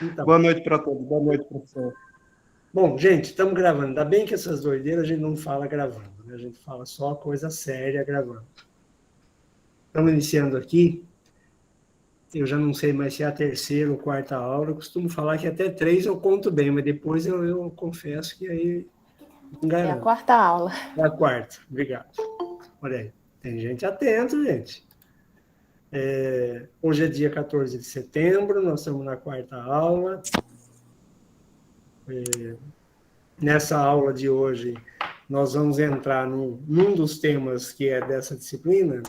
Então, Boa noite para todos. Boa noite, professor. bom, gente, estamos gravando. Ainda bem que essas doideiras a gente não fala gravando, né? A gente fala só coisa séria gravando. Estamos iniciando aqui. Eu já não sei mais se é a terceira ou quarta aula. Eu costumo falar que até três eu conto bem, mas depois eu confesso que aí não É a garanto. quarta aula. É a quarta, obrigado. Olha aí, tem gente atenta, gente. Hoje é dia 14 de setembro, nós estamos na quarta aula. Nessa aula de hoje, nós vamos entrar num dos temas que é dessa disciplina,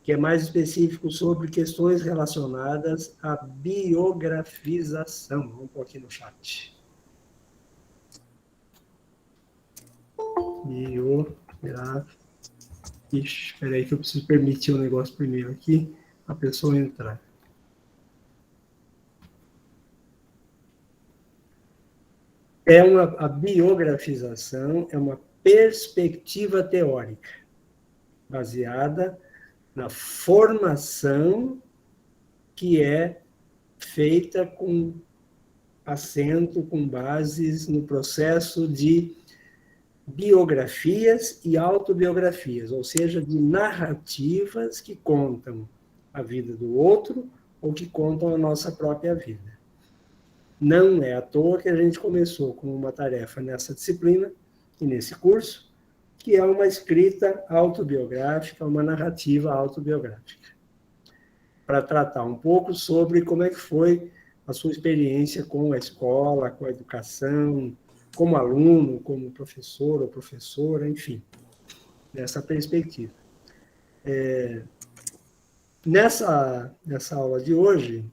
que é mais específico sobre questões relacionadas à biografização. Vamos pôr aqui no chat. Biografia. Ixi, espera aí que eu preciso permitir o negócio primeiro aqui, a pessoa entrar. A biografização é uma perspectiva teórica baseada na formação que é feita com assento, com bases no processo de biografias e autobiografias, ou seja, de narrativas que contam a vida do outro ou que contam a nossa própria vida. Não é à toa que a gente começou com uma tarefa nessa disciplina e nesse curso, que é uma escrita autobiográfica, uma narrativa autobiográfica, para tratar um pouco sobre como é que foi a sua experiência com a escola, com a educação, como aluno, como professor ou professora, enfim, nessa perspectiva. Nessa aula de hoje,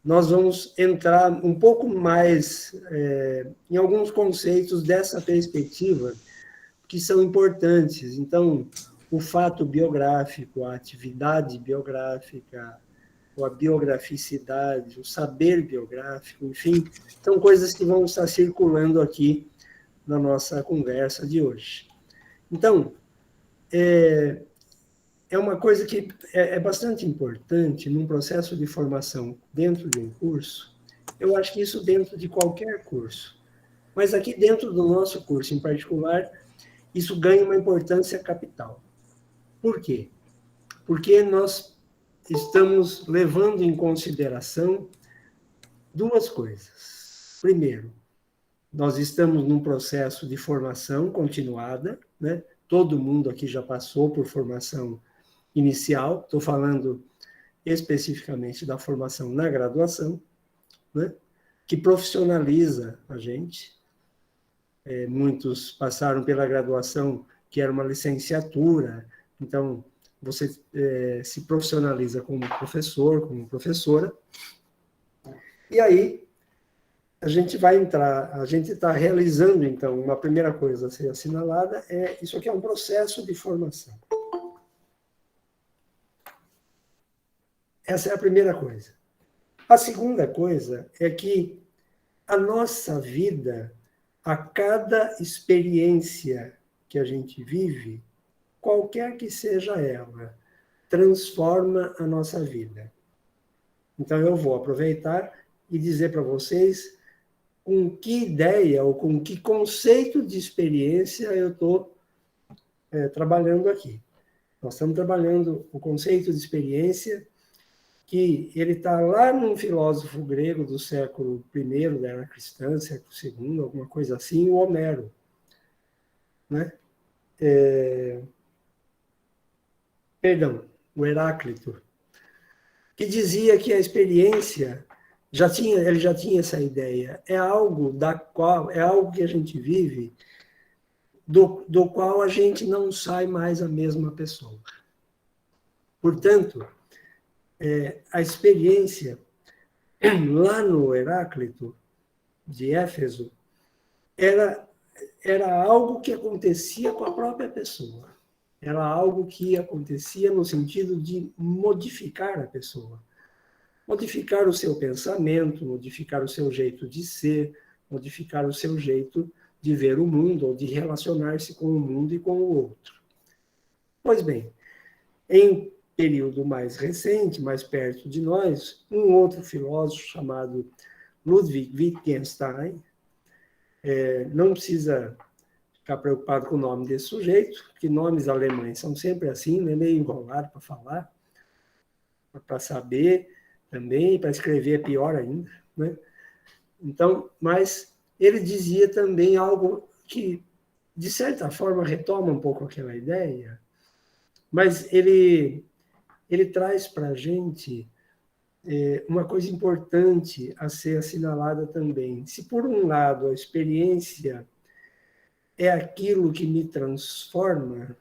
nós vamos entrar um pouco mais em alguns conceitos dessa perspectiva que são importantes. Então, o fato biográfico, a atividade biográfica, a biograficidade, o saber biográfico, enfim, são coisas que vão estar circulando aqui na nossa conversa de hoje. Então, é uma coisa que é bastante importante num processo de formação dentro de um curso. Eu acho que isso dentro de qualquer curso. Mas aqui dentro do nosso curso em particular, isso ganha uma importância capital. Por quê? Porque nós estamos levando em consideração duas coisas. Primeiro, nós estamos num processo de formação continuada, né? Todo mundo aqui já passou por formação inicial, estou falando especificamente da formação na graduação, né? Que profissionaliza a gente. Muitos passaram pela graduação, que era uma licenciatura, então você se profissionaliza como professor, como professora, e aí a gente vai entrar, a gente está realizando, então, uma primeira coisa a ser assinalada, isso aqui é um processo de formação. Essa é a primeira coisa. A segunda coisa é que a nossa vida, a cada experiência que a gente vive, qualquer que seja ela, transforma a nossa vida. Então, eu vou aproveitar e dizer para vocês com que ideia ou com que conceito de experiência eu estou trabalhando aqui. Nós estamos trabalhando o conceito de experiência que ele está lá num filósofo grego do século I da era cristã, século II, alguma coisa assim, o Homero. Né? Perdão, o Heráclito, que dizia que a experiência ele já tinha essa ideia, é algo que a gente vive, do qual a gente não sai mais a mesma pessoa. Portanto, a experiência, lá no Heráclito, de Éfeso, era algo que acontecia com a própria pessoa. Era algo que acontecia no sentido de modificar a pessoa. Modificar o seu pensamento, modificar o seu jeito de ser, modificar o seu jeito de ver o mundo ou de relacionar-se com o mundo e com o outro. Pois bem, em período mais recente, mais perto de nós, um outro filósofo chamado Ludwig Wittgenstein. Não precisa ficar preocupado com o nome desse sujeito, porque nomes alemães são sempre assim, né? Meio enrolado para falar, para saber também, para escrever é pior ainda, né? Então, mas ele dizia também algo que, de certa forma, retoma um pouco aquela ideia, mas ele traz para a gente uma coisa importante a ser assinalada também. Se, por um lado, a experiência é aquilo que me transforma,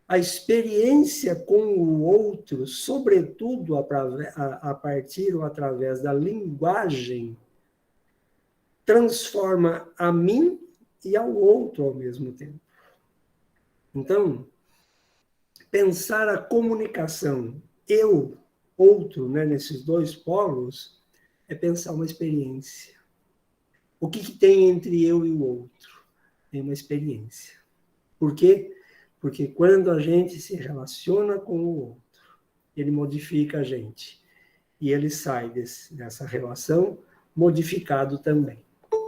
a experiência com o outro, sobretudo a partir ou através da linguagem, transforma a mim e ao outro ao mesmo tempo. Então, pensar a comunicação eu-outro, né, nesses dois polos, é pensar uma experiência. O que tem entre eu e o outro? Tem uma experiência. Por quê? Porque quando a gente se relaciona com o outro, ele modifica a gente. E ele sai dessa relação modificado também.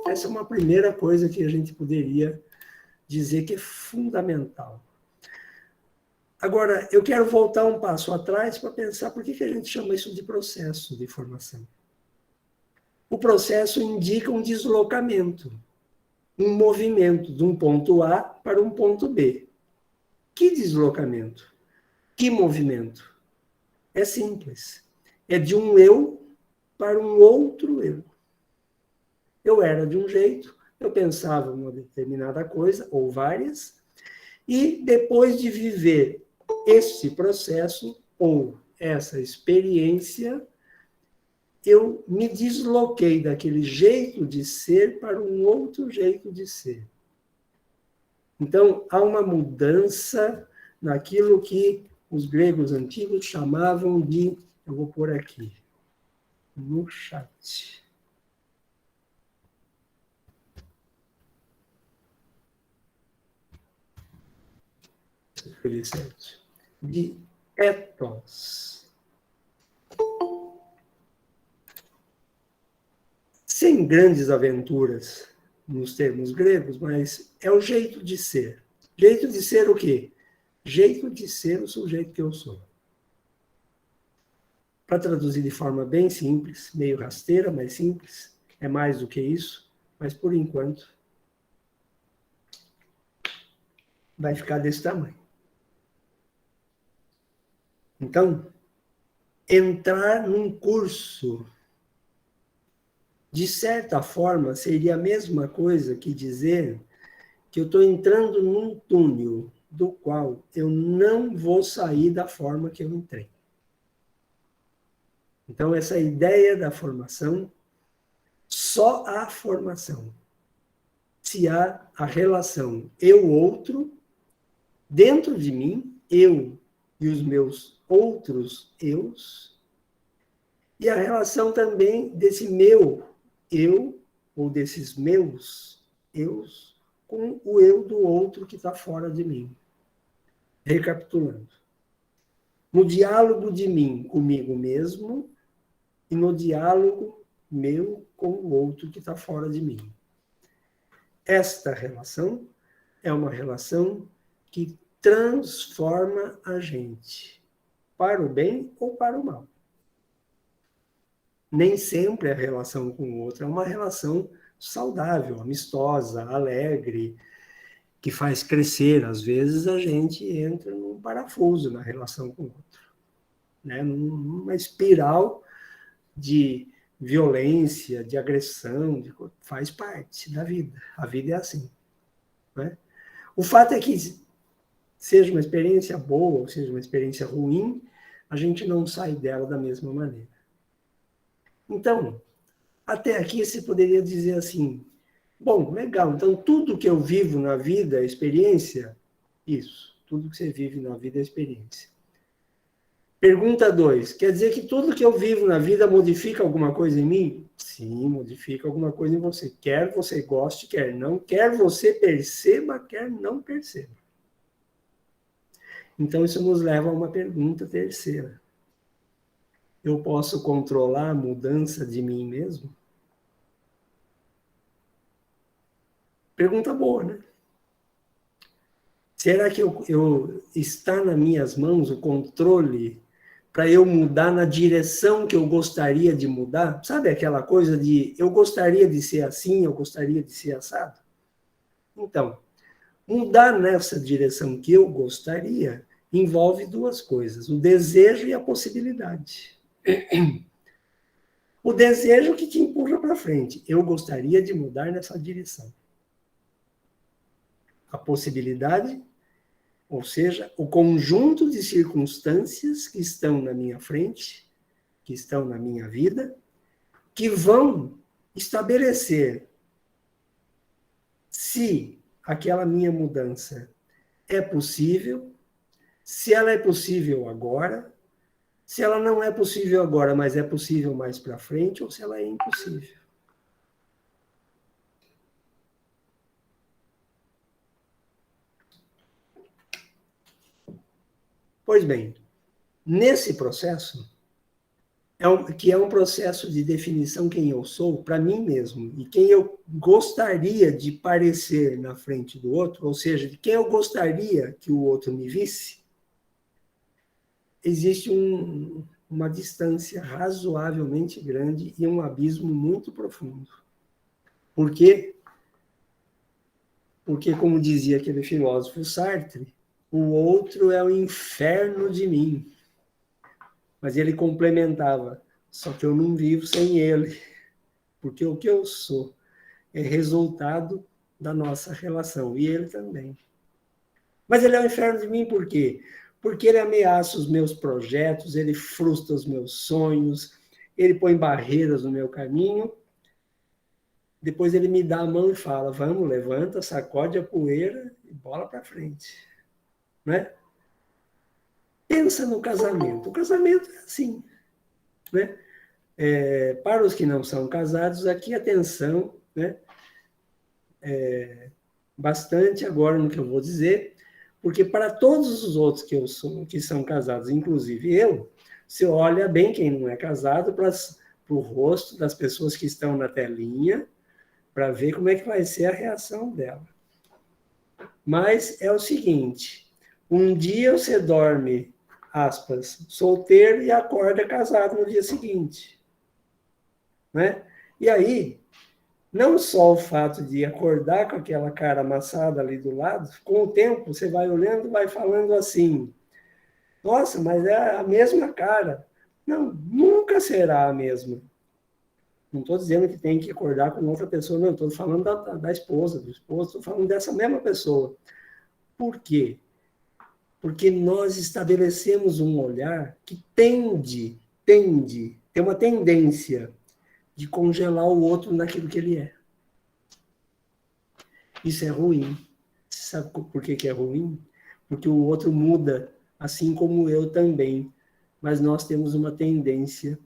Essa é uma primeira coisa que a gente poderia dizer que é fundamental. Agora, eu quero voltar um passo atrás para pensar por que a gente chama isso de processo de formação. O processo indica um deslocamento, um movimento de um ponto A para um ponto B. Que deslocamento? Que movimento? É simples. É de um eu para um outro eu. Eu era de um jeito, eu pensava uma determinada coisa, ou várias, e depois de viver esse processo, ou essa experiência, eu me desloquei daquele jeito de ser para um outro jeito de ser. Então, há uma mudança naquilo que os gregos antigos chamavam de, eu vou pôr aqui, no chat. De ethos. Sem grandes aventuras nos termos gregos, mas é o jeito de ser. Jeito de ser o quê? Jeito de ser o sujeito que eu sou. Para traduzir de forma bem simples, meio rasteira, mas simples, é mais do que isso, mas por enquanto vai ficar desse tamanho. Então, entrar num curso, de certa forma, seria a mesma coisa que dizer que eu estou entrando num túnel do qual eu não vou sair da forma que eu entrei. Então, essa ideia da formação, só há formação se há a relação eu-outro, dentro de mim, eu e os meus outros eus, e a relação também desse meu eu, ou desses meus eus, com o eu do outro que está fora de mim. Recapitulando. No diálogo de mim comigo mesmo e no diálogo meu com o outro que está fora de mim. Esta relação é uma relação que transforma a gente, para o bem ou para o mal. Nem sempre a relação com o outro é uma relação saudável, amistosa, alegre, que faz crescer. Às vezes a gente entra num parafuso na relação com o outro, né? Numa espiral de violência, de agressão, faz parte da vida. A vida é assim, né? O fato é que, seja uma experiência boa ou seja uma experiência ruim, a gente não sai dela da mesma maneira. Então, até aqui você poderia dizer assim, bom, legal, então tudo que eu vivo na vida é experiência? Isso, tudo que você vive na vida é experiência. Pergunta 2, quer dizer que tudo que eu vivo na vida modifica alguma coisa em mim? Sim, modifica alguma coisa em você. Quer você goste, quer não, quer você perceba, quer não perceba. Então, isso nos leva a uma pergunta terceira. Eu posso controlar a mudança de mim mesmo? Pergunta boa, né? Será que está nas minhas mãos o controle para eu mudar na direção que eu gostaria de mudar? Sabe aquela coisa de eu gostaria de ser assim, eu gostaria de ser assado? Então, mudar nessa direção que eu gostaria envolve duas coisas, o desejo e a possibilidade. O desejo que te empurra para frente. Eu gostaria de mudar nessa direção. A possibilidade, ou seja, o conjunto de circunstâncias que estão na minha frente, que estão na minha vida, que vão estabelecer se aquela minha mudança é possível, se ela é possível agora, se ela não é possível agora, mas é possível mais para frente, ou se ela é impossível. Pois bem, nesse processo, que é um processo de definição quem eu sou para mim mesmo e quem eu gostaria de parecer na frente do outro, ou seja, de quem eu gostaria que o outro me visse, existe uma distância razoavelmente grande e um abismo muito profundo. Por quê? Porque, como dizia aquele filósofo Sartre, o outro é o inferno de mim. Mas ele complementava, só que eu não vivo sem ele, porque o que eu sou é resultado da nossa relação, e ele também. Mas ele é o inferno de mim por quê? Porque ele ameaça os meus projetos, ele frustra os meus sonhos, ele põe barreiras no meu caminho, depois ele me dá a mão e fala, vamos, levanta, sacode a poeira e bola para frente. Né? Pensa no casamento. O casamento é assim. Né? Para os que não são casados, aqui atenção, né? Bastante agora no que eu vou dizer, porque para todos os outros que são casados, inclusive eu, você olha bem quem não é casado para o rosto das pessoas que estão na telinha, para ver como é que vai ser a reação dela. Mas é o seguinte, um dia você dorme, aspas, solteiro e acorda casado no dia seguinte. Né? E aí, não só o fato de acordar com aquela cara amassada ali do lado, com o tempo você vai olhando e vai falando assim, nossa, mas é a mesma cara. Não, nunca será a mesma. Não estou dizendo que tem que acordar com outra pessoa, não, estou falando da esposa, do esposo, estou falando dessa mesma pessoa. Por quê? Porque nós estabelecemos um olhar que tende, tem uma tendência de congelar o outro naquilo que ele é. Isso é ruim. Sabe por que é ruim? Porque o outro muda, assim como eu também. Mas nós temos uma tendência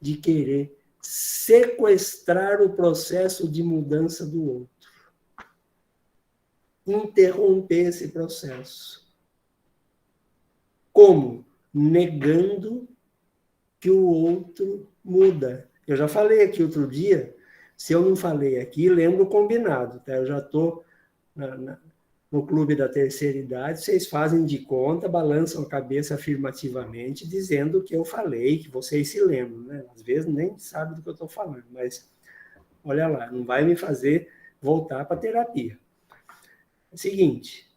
de querer sequestrar o processo de mudança do outro. Interromper esse processo. Como? Negando que o outro muda. Eu já falei aqui outro dia, se eu não falei aqui, lembro o combinado, tá? Eu já estou no clube da terceira idade, vocês fazem de conta, balançam a cabeça afirmativamente, dizendo que eu falei, que vocês se lembram, né? Às vezes nem sabem do que eu estou falando, mas olha lá, não vai me fazer voltar para a terapia. É o seguinte,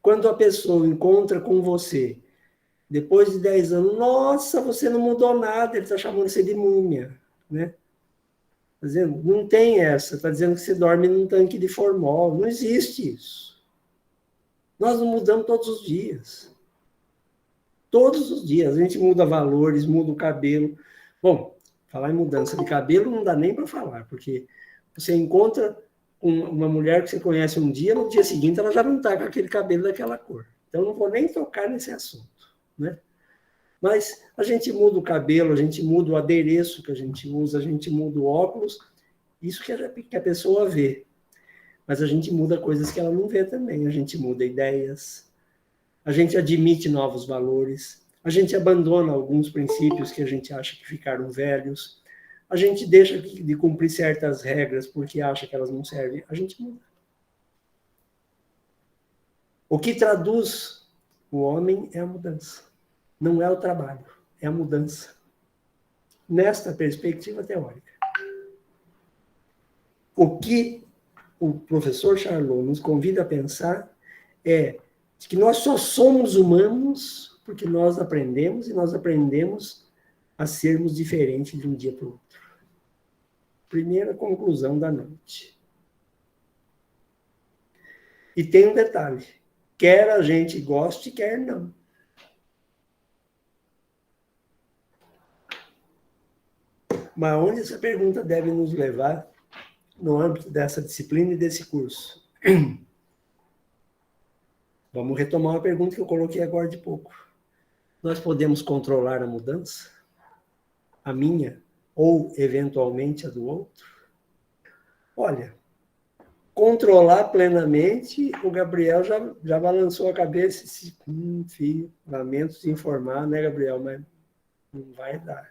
quando a pessoa encontra com você, depois de 10 anos, nossa, você não mudou nada, ele está chamando você de múmia, né? Tá dizendo, não tem essa, está dizendo que você dorme num tanque de formol, não existe isso. Nós não mudamos todos os dias. Todos os dias, a gente muda valores, muda o cabelo. Bom, falar em mudança de cabelo não dá nem para falar, porque você encontra uma mulher que você conhece um dia, no dia seguinte ela já não está com aquele cabelo daquela cor. Então, não vou nem tocar nesse assunto, né? Mas a gente muda o cabelo, a gente muda o adereço que a gente usa, a gente muda o óculos, isso que a pessoa vê. Mas a gente muda coisas que ela não vê também, a gente muda ideias, a gente admite novos valores, a gente abandona alguns princípios que a gente acha que ficaram velhos, a gente deixa de cumprir certas regras porque acha que elas não servem, a gente muda. O que traduz o homem é a mudança. Não é o trabalho, é a mudança. Nesta perspectiva teórica. O que o professor Charlot nos convida a pensar é que nós só somos humanos porque nós aprendemos, e nós aprendemos a sermos diferentes de um dia para o outro. Primeira conclusão da noite. E tem um detalhe, quer a gente goste, quer não. Mas onde essa pergunta deve nos levar no âmbito dessa disciplina e desse curso? Vamos retomar uma pergunta que eu coloquei agora de pouco. Nós podemos controlar a mudança? A minha? Ou, eventualmente, a do outro? Olha, controlar plenamente, o Gabriel já balançou a cabeça e disse, filho, lamento te informar, né, Gabriel, mas não vai dar.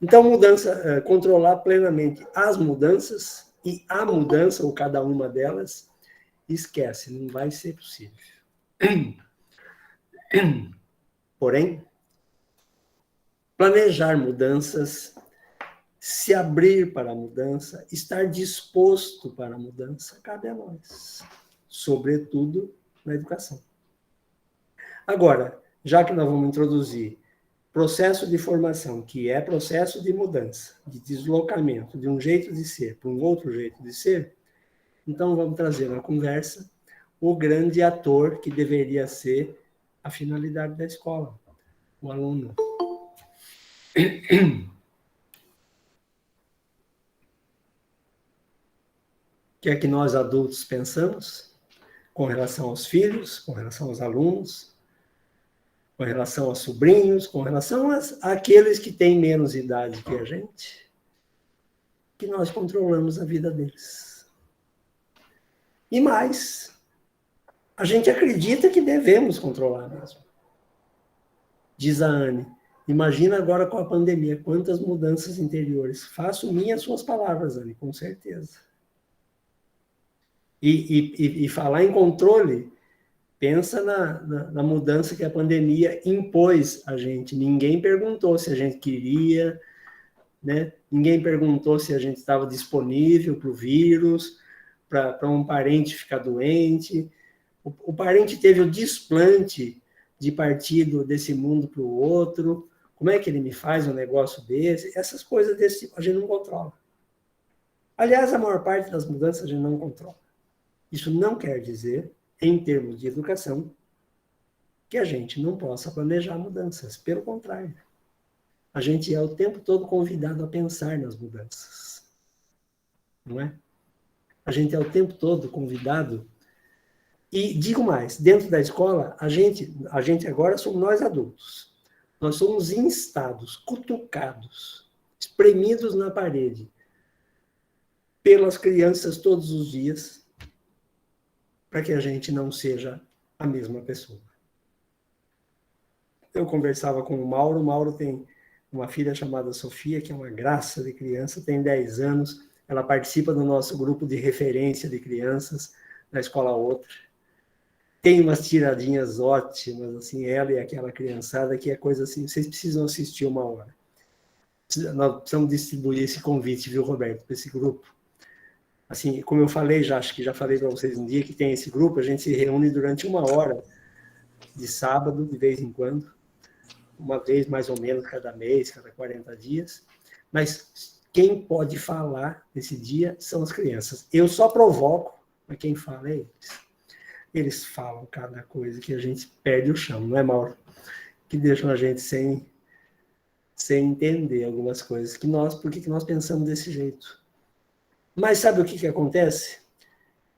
Então, mudança, controlar plenamente as mudanças e a mudança, ou cada uma delas, esquece, não vai ser possível. Porém, planejar mudanças, se abrir para a mudança, estar disposto para a mudança, cabe a nós, sobretudo na educação. Agora, já que nós vamos introduzir processo de formação, que é processo de mudança, de deslocamento de um jeito de ser para um outro jeito de ser, então vamos trazer na conversa o grande ator que deveria ser a finalidade da escola, o aluno. O que é que nós adultos pensamos com relação aos filhos, com relação aos alunos, com relação aos sobrinhos, com relação àqueles que têm menos idade que a gente, que nós controlamos a vida deles. E mais, a gente acredita que devemos controlar mesmo. Diz a Anne, imagina agora com a pandemia, quantas mudanças interiores. Faço minhas suas palavras, Anne, com certeza. E falar em controle, pensa na mudança que a pandemia impôs a gente. Ninguém perguntou se a gente queria, né? Ninguém perguntou se a gente estava disponível para o vírus, para um parente ficar doente. O parente teve o desplante de partir desse mundo para o outro. Como é que ele me faz um negócio desse? Essas coisas desse tipo a gente não controla. Aliás, a maior parte das mudanças a gente não controla. Isso não quer dizer, em termos de educação, que a gente não possa planejar mudanças. Pelo contrário, a gente é o tempo todo convidado a pensar nas mudanças. Não é? A gente é o tempo todo convidado. E digo mais, dentro da escola, a gente agora somos nós adultos. Nós somos instados, cutucados, espremidos na parede pelas crianças todos os dias, para que a gente não seja a mesma pessoa. Eu conversava com o Mauro tem uma filha chamada Sofia, que é uma graça de criança, tem 10 anos, ela participa do nosso grupo de referência de crianças na Escola Outra. Tem umas tiradinhas ótimas, assim, ela e aquela criançada, que é coisa assim, vocês precisam assistir uma hora. Nós precisamos distribuir esse convite, viu, Roberto, para esse grupo. Assim, como eu falei já, acho que já falei para vocês um dia que tem esse grupo, a gente se reúne durante 1 hora de sábado, de vez em quando, uma vez mais ou menos cada mês, cada 40 dias, mas quem pode falar nesse dia são as crianças. Eu só provoco, mas quem fala é eles. Eles falam cada coisa que a gente perde o chão, não é, Mauro? Que deixam a gente sem entender algumas coisas. Por que nós pensamos desse jeito? Mas sabe o que acontece?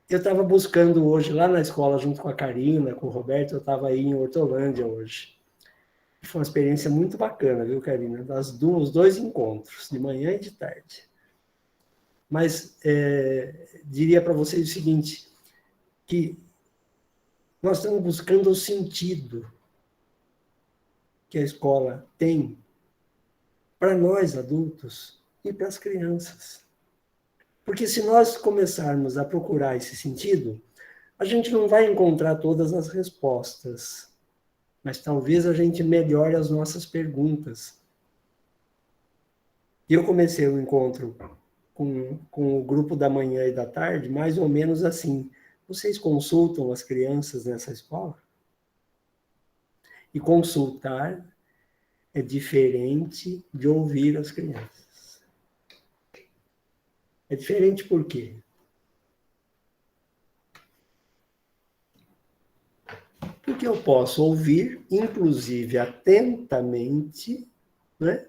Eu estava buscando hoje, lá na escola, junto com a Karina, com o Roberto, eu estava aí em Hortolândia hoje. Foi uma experiência muito bacana, viu, Karina? Os 2 encontros, de manhã e de tarde. Mas diria para vocês o seguinte, que nós estamos buscando o sentido que a escola tem para nós, adultos, e para as crianças. Porque se nós começarmos a procurar esse sentido, a gente não vai encontrar todas as respostas, mas talvez a gente melhore as nossas perguntas. E eu comecei o encontro com o grupo da manhã e da tarde, mais ou menos assim. Vocês consultam as crianças nessa escola? E consultar é diferente de ouvir as crianças. É diferente por quê? Porque eu posso ouvir, inclusive atentamente, né?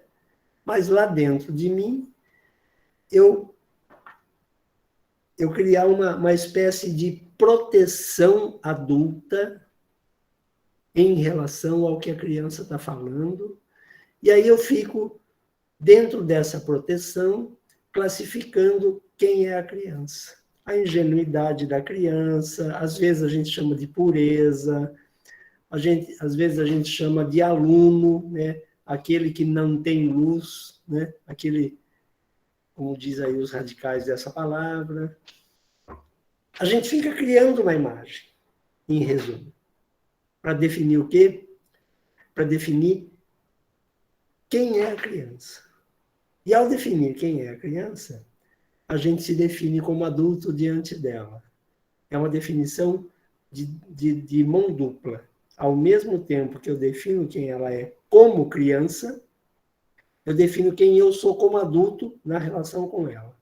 Mas lá dentro de mim, eu criar uma espécie de proteção adulta em relação ao que a criança está falando, e aí eu fico, dentro dessa proteção, classificando quem é a criança. A ingenuidade da criança, às vezes a gente chama de pureza, às vezes a gente chama de aluno, né? Aquele que não tem luz, né? Aquele, como diz aí os radicais dessa palavra. A gente fica criando uma imagem, em resumo, para definir o quê? Para definir quem é a criança. E ao definir quem é a criança, a gente se define como adulto diante dela. É uma definição de mão dupla. Ao mesmo tempo que eu defino quem ela é como criança, eu defino quem eu sou como adulto na relação com ela.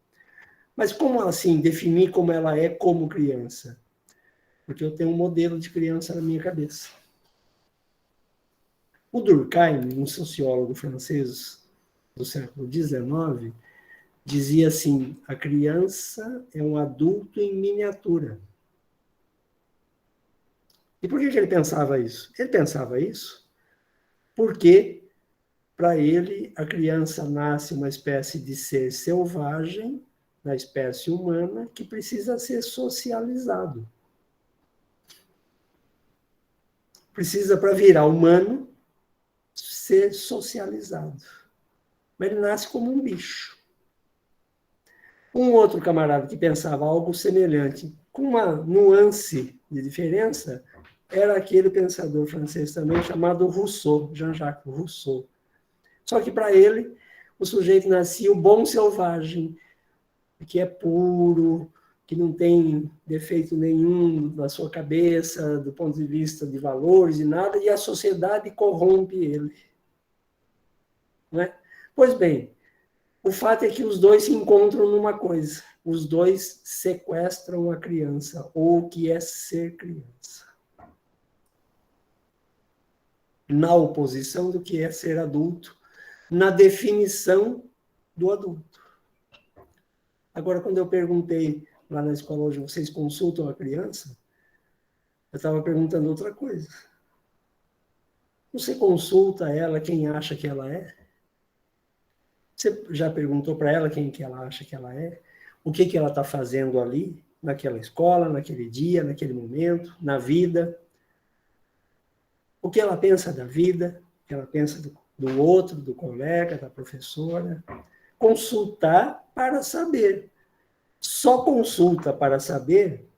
Mas como assim definir como ela é como criança? Porque eu tenho um modelo de criança na minha cabeça. O Durkheim, um sociólogo francês do século XIX, dizia assim: a criança é um adulto em miniatura. E por que ele pensava isso? Ele pensava isso porque, para ele, a criança nasce uma espécie de ser selvagem na espécie humana que precisa ser socializado. Precisa, para virar humano, ser socializado. Mas ele nasce como um bicho. Um outro camarada que pensava algo semelhante, com uma nuance de diferença, era aquele pensador francês também chamado Rousseau, Jean-Jacques Rousseau. Só que para ele, o sujeito nascia o bom selvagem, que é puro, que não tem defeito nenhum na sua cabeça, do ponto de vista de valores e nada, e a sociedade corrompe ele. Não é? Pois bem, o fato é que os dois se encontram numa coisa. Os dois sequestram a criança, ou o que é ser criança. Na oposição do que é ser adulto, na definição do adulto. Agora, quando eu perguntei lá na escola hoje, vocês consultam a criança? Eu estava perguntando outra coisa. Você consulta ela quem acha que ela é? Você já perguntou para ela quem que ela acha que ela é? O que ela está fazendo ali, naquela escola, naquele dia, naquele momento, na vida? O que ela pensa da vida? O que ela pensa do outro, do colega, da professora? Consultar para saber. Só consulta para saber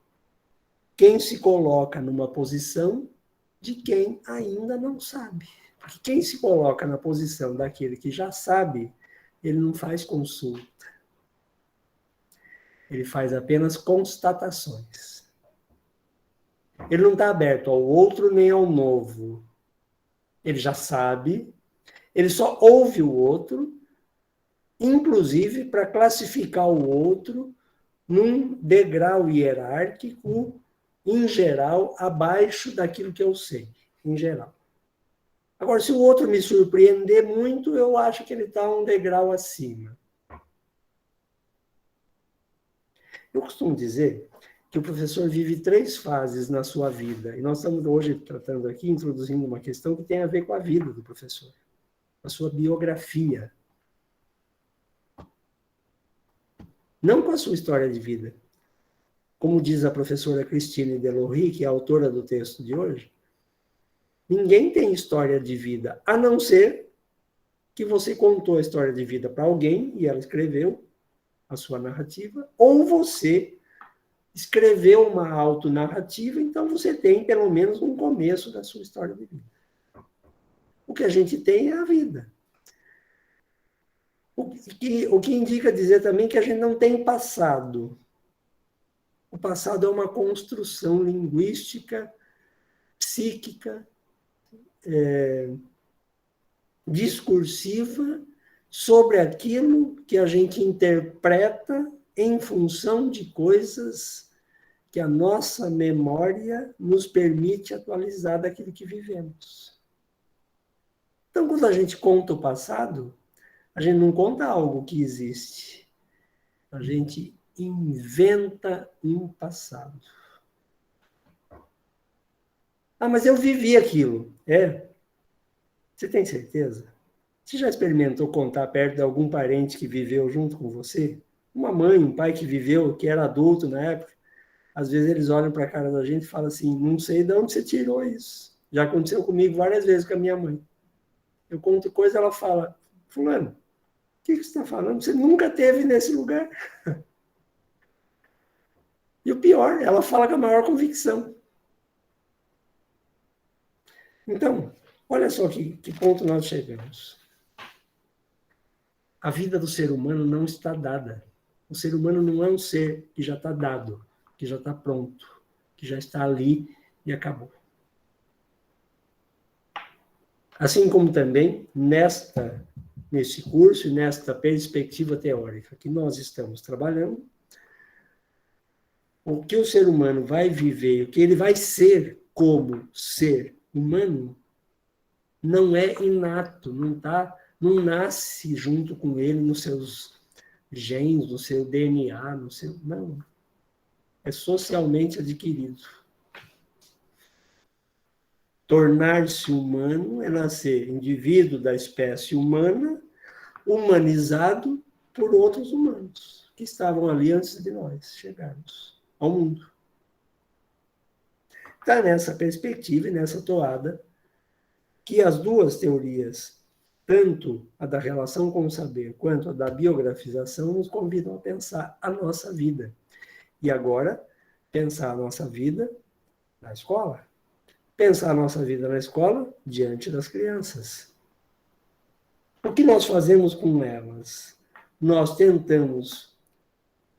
quem se coloca numa posição de quem ainda não sabe. Porque quem se coloca na posição daquele que já sabe, ele não faz consulta. Ele faz apenas constatações. Ele não está aberto ao outro nem ao novo. Ele já sabe, ele só ouve o outro, inclusive para classificar o outro num degrau hierárquico, em geral, abaixo daquilo que eu sei, em geral. Agora, se o outro me surpreender muito, eu acho que ele está um degrau acima. Eu costumo dizer que o professor vive 3 fases na sua vida, e nós estamos hoje tratando aqui, introduzindo uma questão que tem a ver com a vida do professor, a sua biografia. Não com a sua história de vida. Como diz a professora Christine Delory, que é a autora do texto de hoje, ninguém tem história de vida, a não ser que você contou a história de vida para alguém e ela escreveu a sua narrativa, ou você escreveu uma autonarrativa, então você tem pelo menos um começo da sua história de vida. O que a gente tem é a vida. O que indica dizer também que a gente não tem passado. O passado é uma construção linguística, psíquica, discursiva, sobre aquilo que a gente interpreta em função de coisas que a nossa memória nos permite atualizar daquilo que vivemos. Então, quando a gente conta o passado, a gente não conta algo que existe. A gente inventa um passado. Ah, mas eu vivi aquilo. É? Você tem certeza? Você já experimentou contar perto de algum parente que viveu junto com você? Uma mãe, um pai que viveu, que era adulto na época? Às vezes eles olham para a cara da gente e falam assim, não sei de onde você tirou isso. Já aconteceu comigo várias vezes com a minha mãe. Eu conto coisa, ela fala, fulano, o que você está falando? Você nunca esteve nesse lugar. E o pior, ela fala com a maior convicção. Então, olha só que ponto nós chegamos. A vida do ser humano não está dada. O ser humano não é um ser que já está dado, que já está pronto, que já está ali e acabou. Assim como também nesse curso e nesta perspectiva teórica que nós estamos trabalhando, o que o ser humano vai viver, o que ele vai ser como ser humano, não é inato, não nasce junto com ele nos seus genes, no seu DNA, não. É socialmente adquirido. Tornar-se humano é nascer indivíduo da espécie humana, humanizado por outros humanos, que estavam ali antes de nós chegarmos ao mundo. Está nessa perspectiva e nessa toada que as duas teorias, tanto a da relação com o saber quanto a da biografização, nos convidam a pensar a nossa vida. E agora, pensar a nossa vida na escola. Pensar a nossa vida na escola diante das crianças. O que nós fazemos com elas? Nós tentamos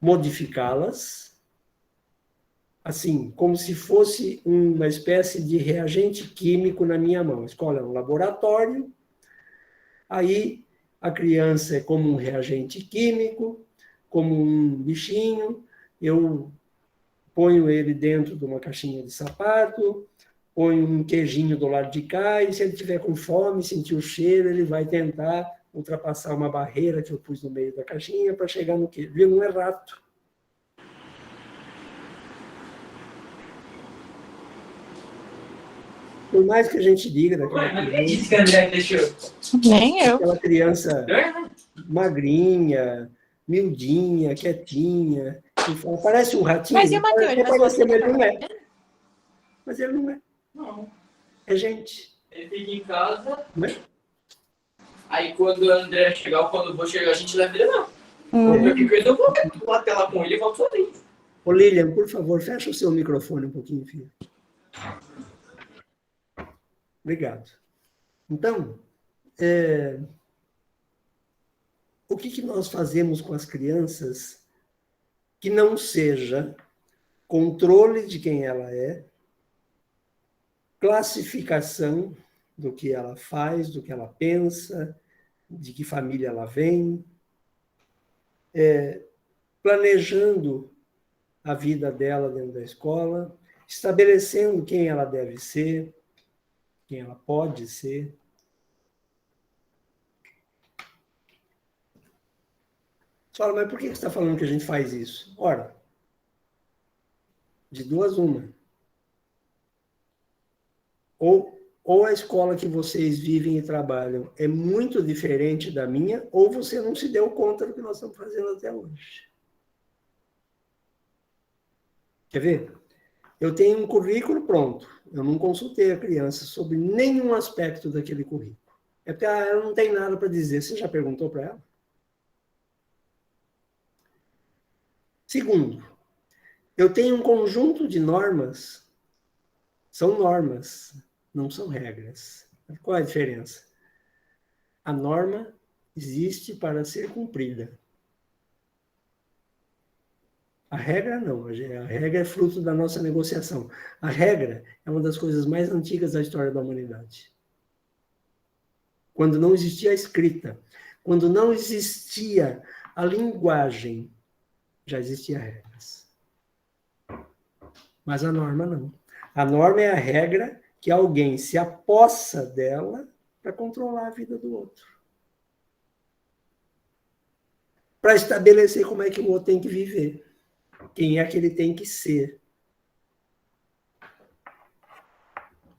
modificá-las, assim, como se fosse uma espécie de reagente químico na minha mão. A escola é um laboratório, aí a criança é como um reagente químico, como um bichinho, eu ponho ele dentro de uma caixinha de sapato, ponho um queijinho do lado de cá, e se ele tiver com fome, sentir o cheiro, ele vai tentar ultrapassar uma barreira que eu pus no meio da caixinha para chegar no queijo. Viu? Não é rato. Por mais que a gente diga daquela criança magrinha, miudinha, quietinha, que fala, parece um ratinho. Mas e o Matheus? Mas ele não é. Mas ele não é. Não. É gente. Ele fica em casa. Não é? Aí quando o André chegar ou quando eu vou chegar, a gente leva ele lá. Eu vou bater lá com ele e volto sozinho. Ô Lilian, por favor, fecha o seu microfone um pouquinho, filho. Obrigado. Então, o que nós fazemos com as crianças que não seja controle de quem ela é, classificação do que ela faz, do que ela pensa, de que família ela vem, planejando a vida dela dentro da escola, estabelecendo quem ela deve ser, quem ela pode ser. Você fala, mas por que você está falando que a gente faz isso? Ora, de duas uma. Ou a escola que vocês vivem e trabalham é muito diferente da minha, ou você não se deu conta do que nós estamos fazendo até hoje. Quer ver? Eu tenho um currículo pronto. Eu não consultei a criança sobre nenhum aspecto daquele currículo. É porque ela não tem nada para dizer. Você já perguntou para ela? Segundo, eu tenho um conjunto de normas. São normas, não são regras. Qual é a diferença? A norma existe para ser cumprida. A regra não, a regra é fruto da nossa negociação. A regra é uma das coisas mais antigas da história da humanidade. Quando não existia a escrita, quando não existia a linguagem, já existiam regras. Mas a norma não. A norma é a regra que alguém se apossa dela para controlar a vida do outro. Para estabelecer como é que o outro tem que viver. Quem é que ele tem que ser.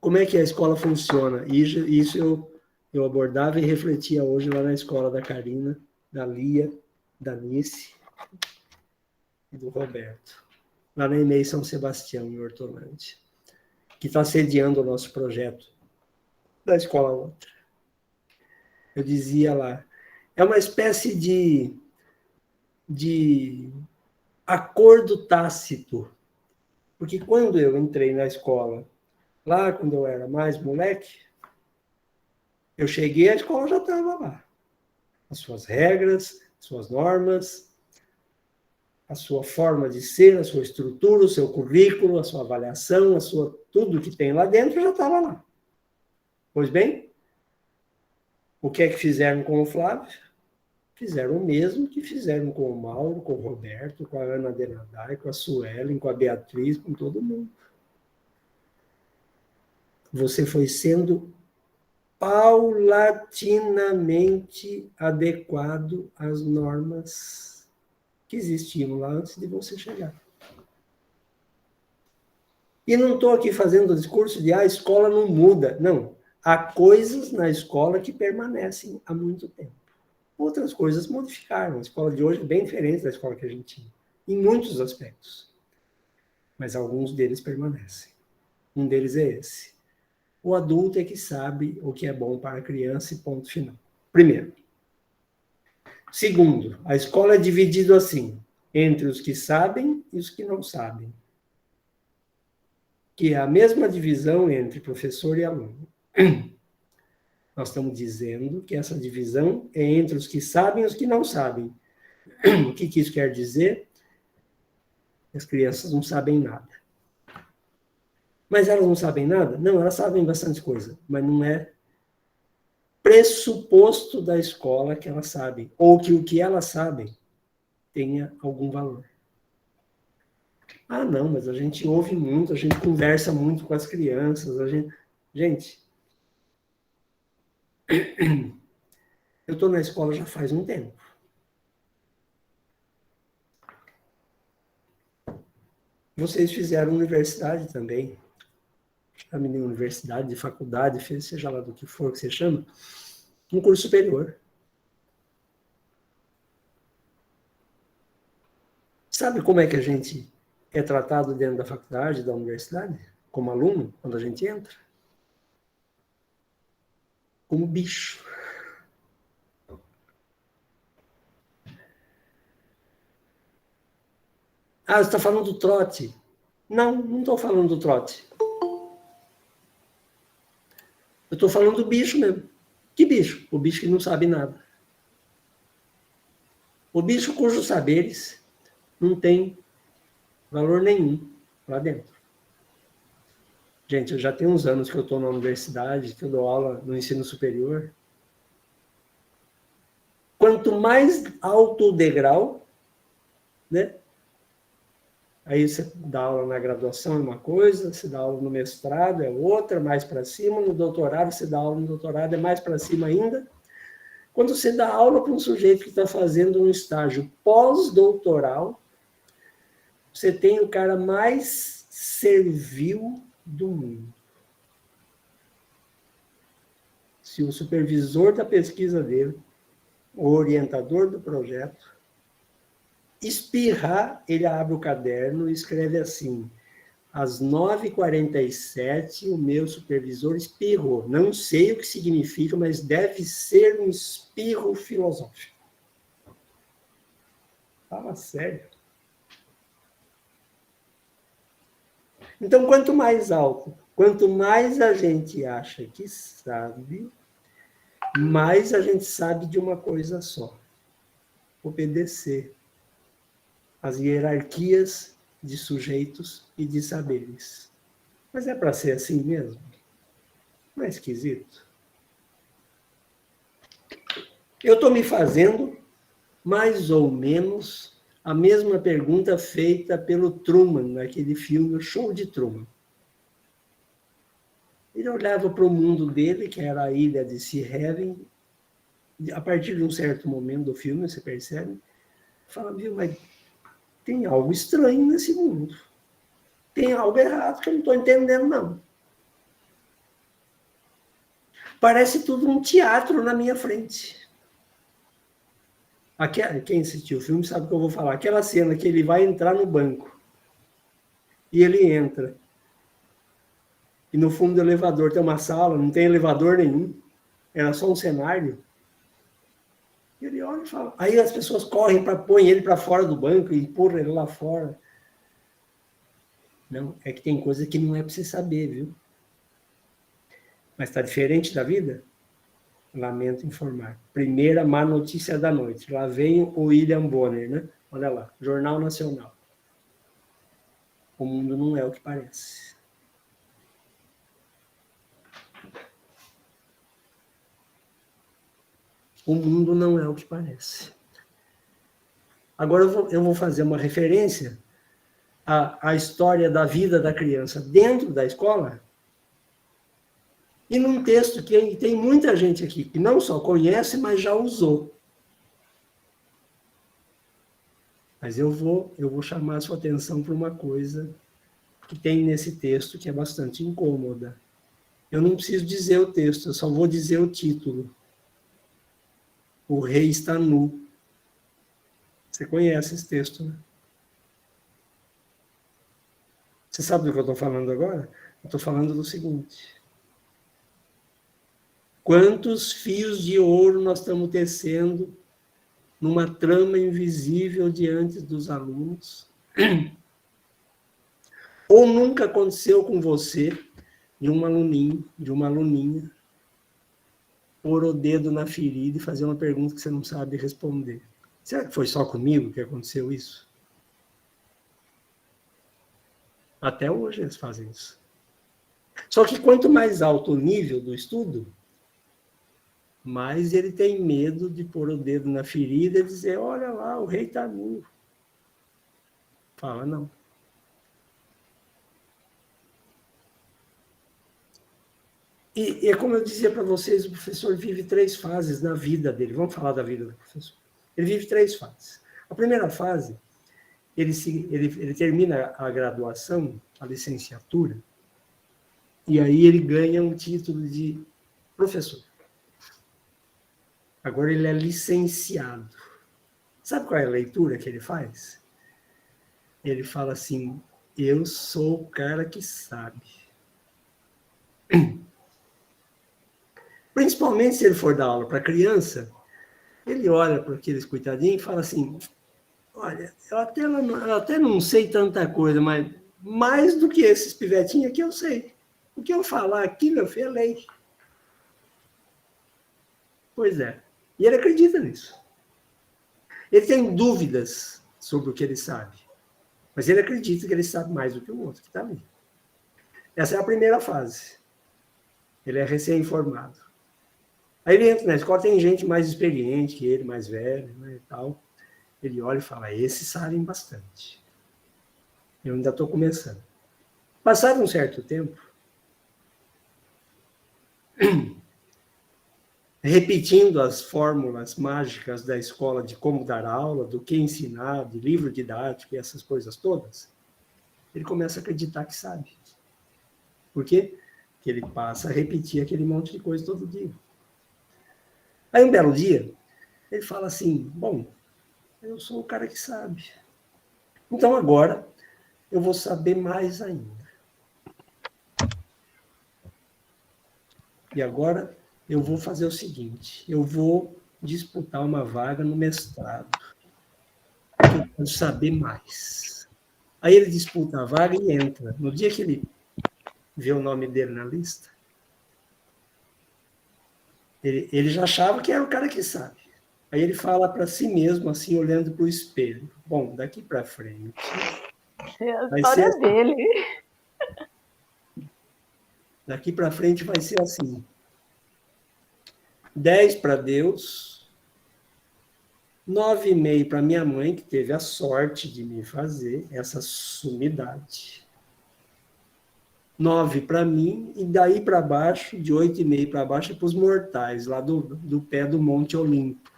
Como é que a escola funciona? Isso eu abordava e refletia hoje lá na escola da Karina, da Lia, da Nice e do Roberto. Lá na EMEI São Sebastião, em Hortolândia, que está sediando o nosso projeto da escola outra. Eu dizia lá, é uma espécie de acordo tácito, porque quando eu entrei na escola, lá quando eu era mais moleque, eu cheguei, a escola já estava lá. As suas regras, suas normas, a sua forma de ser, a sua estrutura, o seu currículo, a sua avaliação, tudo que tem lá dentro já estava lá. Pois bem, o que é que fizeram com o Flávio? Fizeram o mesmo que fizeram com o Mauro, com o Roberto, com a Ana Denadai, com a Suelen, com a Beatriz, com todo mundo. Você foi sendo paulatinamente adequado às normas que existiam lá antes de você chegar. E não estou aqui fazendo o discurso de a escola não muda. Não. Há coisas na escola que permanecem há muito tempo. Outras coisas modificaram. A escola de hoje é bem diferente da escola que a gente tinha, em muitos aspectos. Mas alguns deles permanecem. Um deles é esse. O adulto é que sabe o que é bom para a criança e ponto final. Primeiro. Segundo, a escola é dividida assim, entre os que sabem e os que não sabem. Que é a mesma divisão entre professor e aluno. Nós estamos dizendo que essa divisão é entre os que sabem e os que não sabem. O que isso quer dizer? As crianças não sabem nada. Mas elas não sabem nada? Não, elas sabem bastante coisa, mas não é pressuposto da escola que elas sabem, ou que o que elas sabem tenha algum valor. Ah, não, mas a gente ouve muito, a gente conversa muito com as crianças, Gente, eu estou na escola já faz um tempo. Vocês fizeram universidade também. Chame de universidade, de faculdade, seja lá do que for que você chama, um curso superior. Sabe como é que a gente é tratado dentro da faculdade, da universidade, como aluno, quando a gente entra? Como bicho. Ah, você está falando do trote. Não estou falando do trote. Eu estou falando do bicho mesmo. Que bicho? O bicho que não sabe nada. O bicho cujos saberes não tem valor nenhum lá dentro. Gente, eu já tenho uns anos que eu estou na universidade, que eu dou aula no ensino superior. Quanto mais alto o degrau, né? Aí você dá aula na graduação é uma coisa, você dá aula no mestrado é outra, mais para cima, no doutorado você dá aula no doutorado é mais para cima ainda. Quando você dá aula para um sujeito que está fazendo um estágio pós-doutoral, você tem o cara mais servil do mundo. Se o supervisor da pesquisa dele, o orientador do projeto, espirrar, ele abre o caderno e escreve assim: às 9h47, o meu supervisor espirrou. Não sei o que significa, mas deve ser um espirro filosófico. Fala sério. Então, quanto mais alto, quanto mais a gente acha que sabe, mais a gente sabe de uma coisa só: obedecer às hierarquias de sujeitos e de saberes. Mas é para ser assim mesmo? Não é esquisito? Eu estou me fazendo mais ou menos a mesma pergunta feita pelo Truman, naquele filme O Show de Truman. Ele olhava para o mundo dele, que era a ilha de Sea Haven, a partir de um certo momento do filme, você percebe, fala, viu, mas tem algo estranho nesse mundo. Tem algo errado que eu não estou entendendo, não. Parece tudo um teatro na minha frente. Quem assistiu o filme sabe o que eu vou falar. Aquela cena que ele vai entrar no banco e ele entra. E no fundo do elevador tem uma sala, não tem elevador nenhum. Era só um cenário. E ele olha e fala. Aí as pessoas correm para pôr ele para fora do banco e empurram ele lá fora. Não, é que tem coisa que não é para você saber, viu? Mas está diferente da vida? Lamento informar. Primeira má notícia da noite. Lá vem o William Bonner, né? Olha lá, Jornal Nacional. O mundo não é o que parece. O mundo não é o que parece. Agora eu vou fazer uma referência à história da vida da criança dentro da escola e num texto que tem muita gente aqui que não só conhece, mas já usou. Mas eu vou chamar a sua atenção para uma coisa que tem nesse texto que é bastante incômoda. Eu não preciso dizer o texto, eu só vou dizer o título. O rei está nu. Você conhece esse texto, né? Você sabe do que eu estou falando agora? Eu estou falando do seguinte. Quantos fios de ouro nós estamos tecendo numa trama invisível diante dos alunos? Ou nunca aconteceu com você, de um aluninho, de uma aluninha, pôr o dedo na ferida e fazer uma pergunta que você não sabe responder? Será que foi só comigo que aconteceu isso? Até hoje eles fazem isso. Só que quanto mais alto o nível do estudo, mais ele tem medo de pôr o dedo na ferida e dizer, olha lá, o rei está nu. Fala, não. E é como eu dizia para vocês, o professor vive 3 fases na vida dele. Vamos falar da vida do professor. Ele vive 3 fases. A primeira fase, ele termina a graduação, a licenciatura, e aí ele ganha um título de professor. Agora ele é licenciado. Sabe qual é a leitura que ele faz? Ele fala assim, eu sou o cara que sabe. Principalmente se ele for dar aula para criança, ele olha para aqueles coitadinhos e fala assim, olha, eu até não sei tanta coisa, mas mais do que esses pivetinhos aqui eu sei. O que eu falar aqui, meu filho, é lei. Pois é. E ele acredita nisso. Ele tem dúvidas sobre o que ele sabe. Mas ele acredita que ele sabe mais do que o outro que está ali. Essa é a primeira fase. Ele é recém-formado. Aí ele entra na escola, tem gente mais experiente que ele, mais velho, né, e tal. Ele olha e fala, esses sabem bastante. Eu ainda estou começando. Passado um certo tempo, repetindo as fórmulas mágicas da escola de como dar aula, do que ensinar, de livro didático e essas coisas todas, ele começa a acreditar que sabe. Por quê? Porque ele passa a repetir aquele monte de coisa todo dia. Aí um belo dia, ele fala assim, bom, eu sou o cara que sabe. Então agora eu vou saber mais ainda. E agora eu vou fazer o seguinte, eu vou disputar uma vaga no mestrado, porque eu quero saber mais. Aí ele disputa a vaga e entra. No dia que ele vê o nome dele na lista, ele já achava que era o cara que sabe. Aí ele fala para si mesmo, assim, olhando para o espelho. Bom, daqui para frente... É a vai história ser dele. Daqui para frente vai ser assim. 10 para Deus, 9,5 para minha mãe, que teve a sorte de me fazer essa sumidade. 9 para mim, e daí para baixo, de 8,5 para baixo, para os mortais, lá do pé do Monte Olimpo,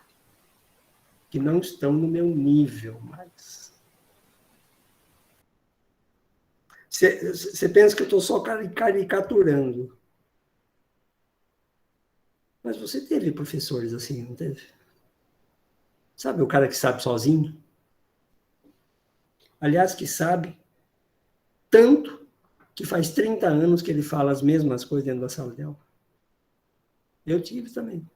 que não estão no meu nível mais. Você pensa que eu estou só caricaturando. Mas você teve professores assim, não teve? Sabe o cara que sabe sozinho? Aliás, que sabe tanto que faz 30 anos que ele fala as mesmas coisas dentro da sala de aula. Eu tive também.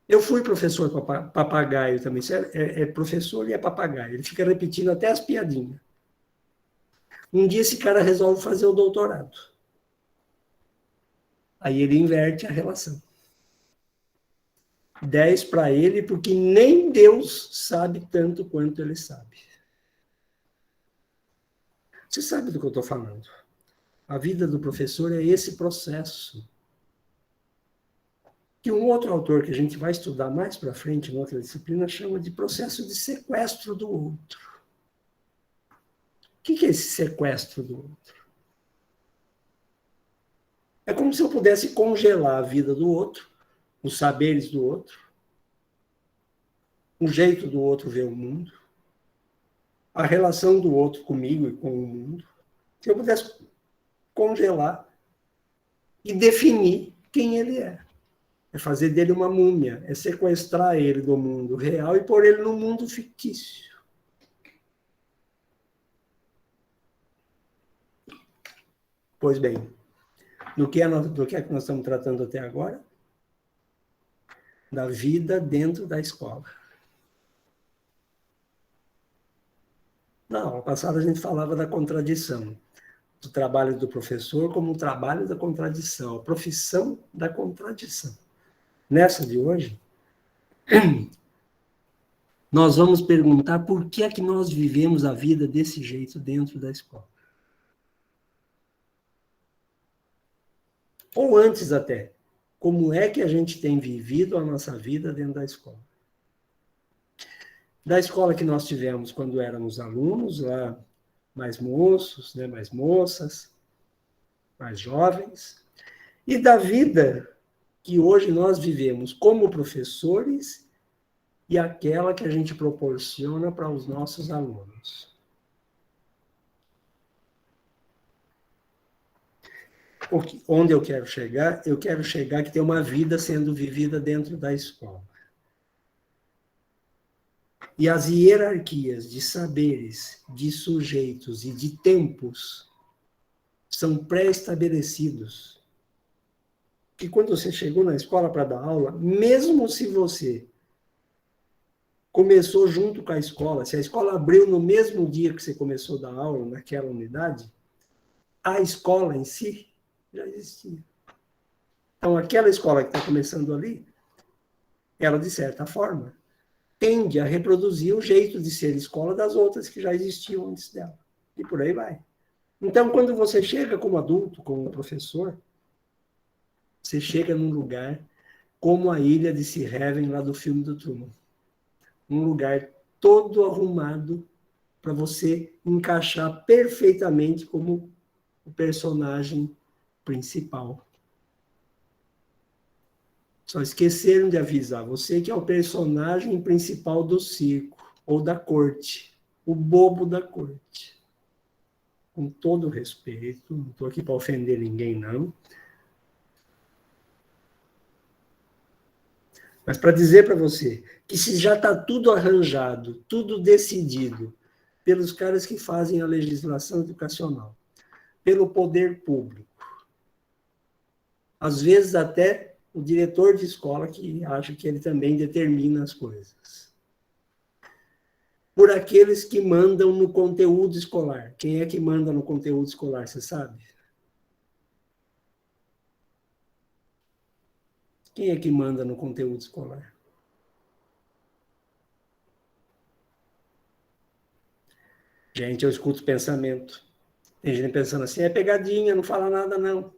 Eu fui professor papagaio também. É professor e é papagaio. Ele fica repetindo até as piadinhas. Um dia esse cara resolve fazer o doutorado. Aí ele inverte a relação. 10 para ele, porque nem Deus sabe tanto quanto ele sabe. Você sabe do que eu estou falando. A vida do professor é esse processo. Que um outro autor que a gente vai estudar mais para frente, em outra disciplina, chama de processo de sequestro do outro. O que é esse sequestro do outro? É como se eu pudesse congelar a vida do outro, os saberes do outro, o jeito do outro ver o mundo, a relação do outro comigo e com o mundo. Se eu pudesse congelar e definir quem ele é. É fazer dele uma múmia, é sequestrar ele do mundo real e pôr ele no mundo fictício. Pois bem, do que é que nós estamos tratando até agora? Da vida dentro da escola. Na aula passada a gente falava da contradição, do trabalho do professor como um trabalho da contradição, a profissão da contradição. Nessa de hoje, nós vamos perguntar por que é que nós vivemos a vida desse jeito dentro da escola. Ou antes até, como é que a gente tem vivido a nossa vida dentro da escola? Da escola que nós tivemos quando éramos alunos, lá mais moços, né, mais moças, mais jovens, e da vida que hoje nós vivemos como professores e aquela que a gente proporciona para os nossos alunos. Onde eu quero chegar? Eu quero chegar que tem uma vida sendo vivida dentro da escola. E as hierarquias de saberes, de sujeitos e de tempos são pré-estabelecidos. Que quando você chegou na escola para dar aula, mesmo se você começou junto com a escola, se a escola abriu no mesmo dia que você começou a dar aula naquela unidade, a escola em si já existia. Então, aquela escola que está começando ali, ela, de certa forma, tende a reproduzir o jeito de ser escola das outras que já existiam antes dela. E por aí vai. Então, quando você chega como adulto, como professor, você chega num lugar como a ilha de Sea Heaven, lá do filme do Truman. Um lugar todo arrumado para você encaixar perfeitamente como o personagem principal. Só esqueceram de avisar você que é o personagem principal do circo, ou da corte, o bobo da corte. Com todo respeito, não estou aqui para ofender ninguém, não. Mas para dizer para você que se já está tudo arranjado, tudo decidido, pelos caras que fazem a legislação educacional, pelo poder público, Às vezes até o diretor de escola que acha que ele também determina as coisas. Por aqueles que mandam no conteúdo escolar. Quem é que manda no conteúdo escolar, você sabe? Quem é que manda no conteúdo escolar? Gente, eu escuto pensamento. Tem gente pensando assim, é pegadinha, não fala nada, não.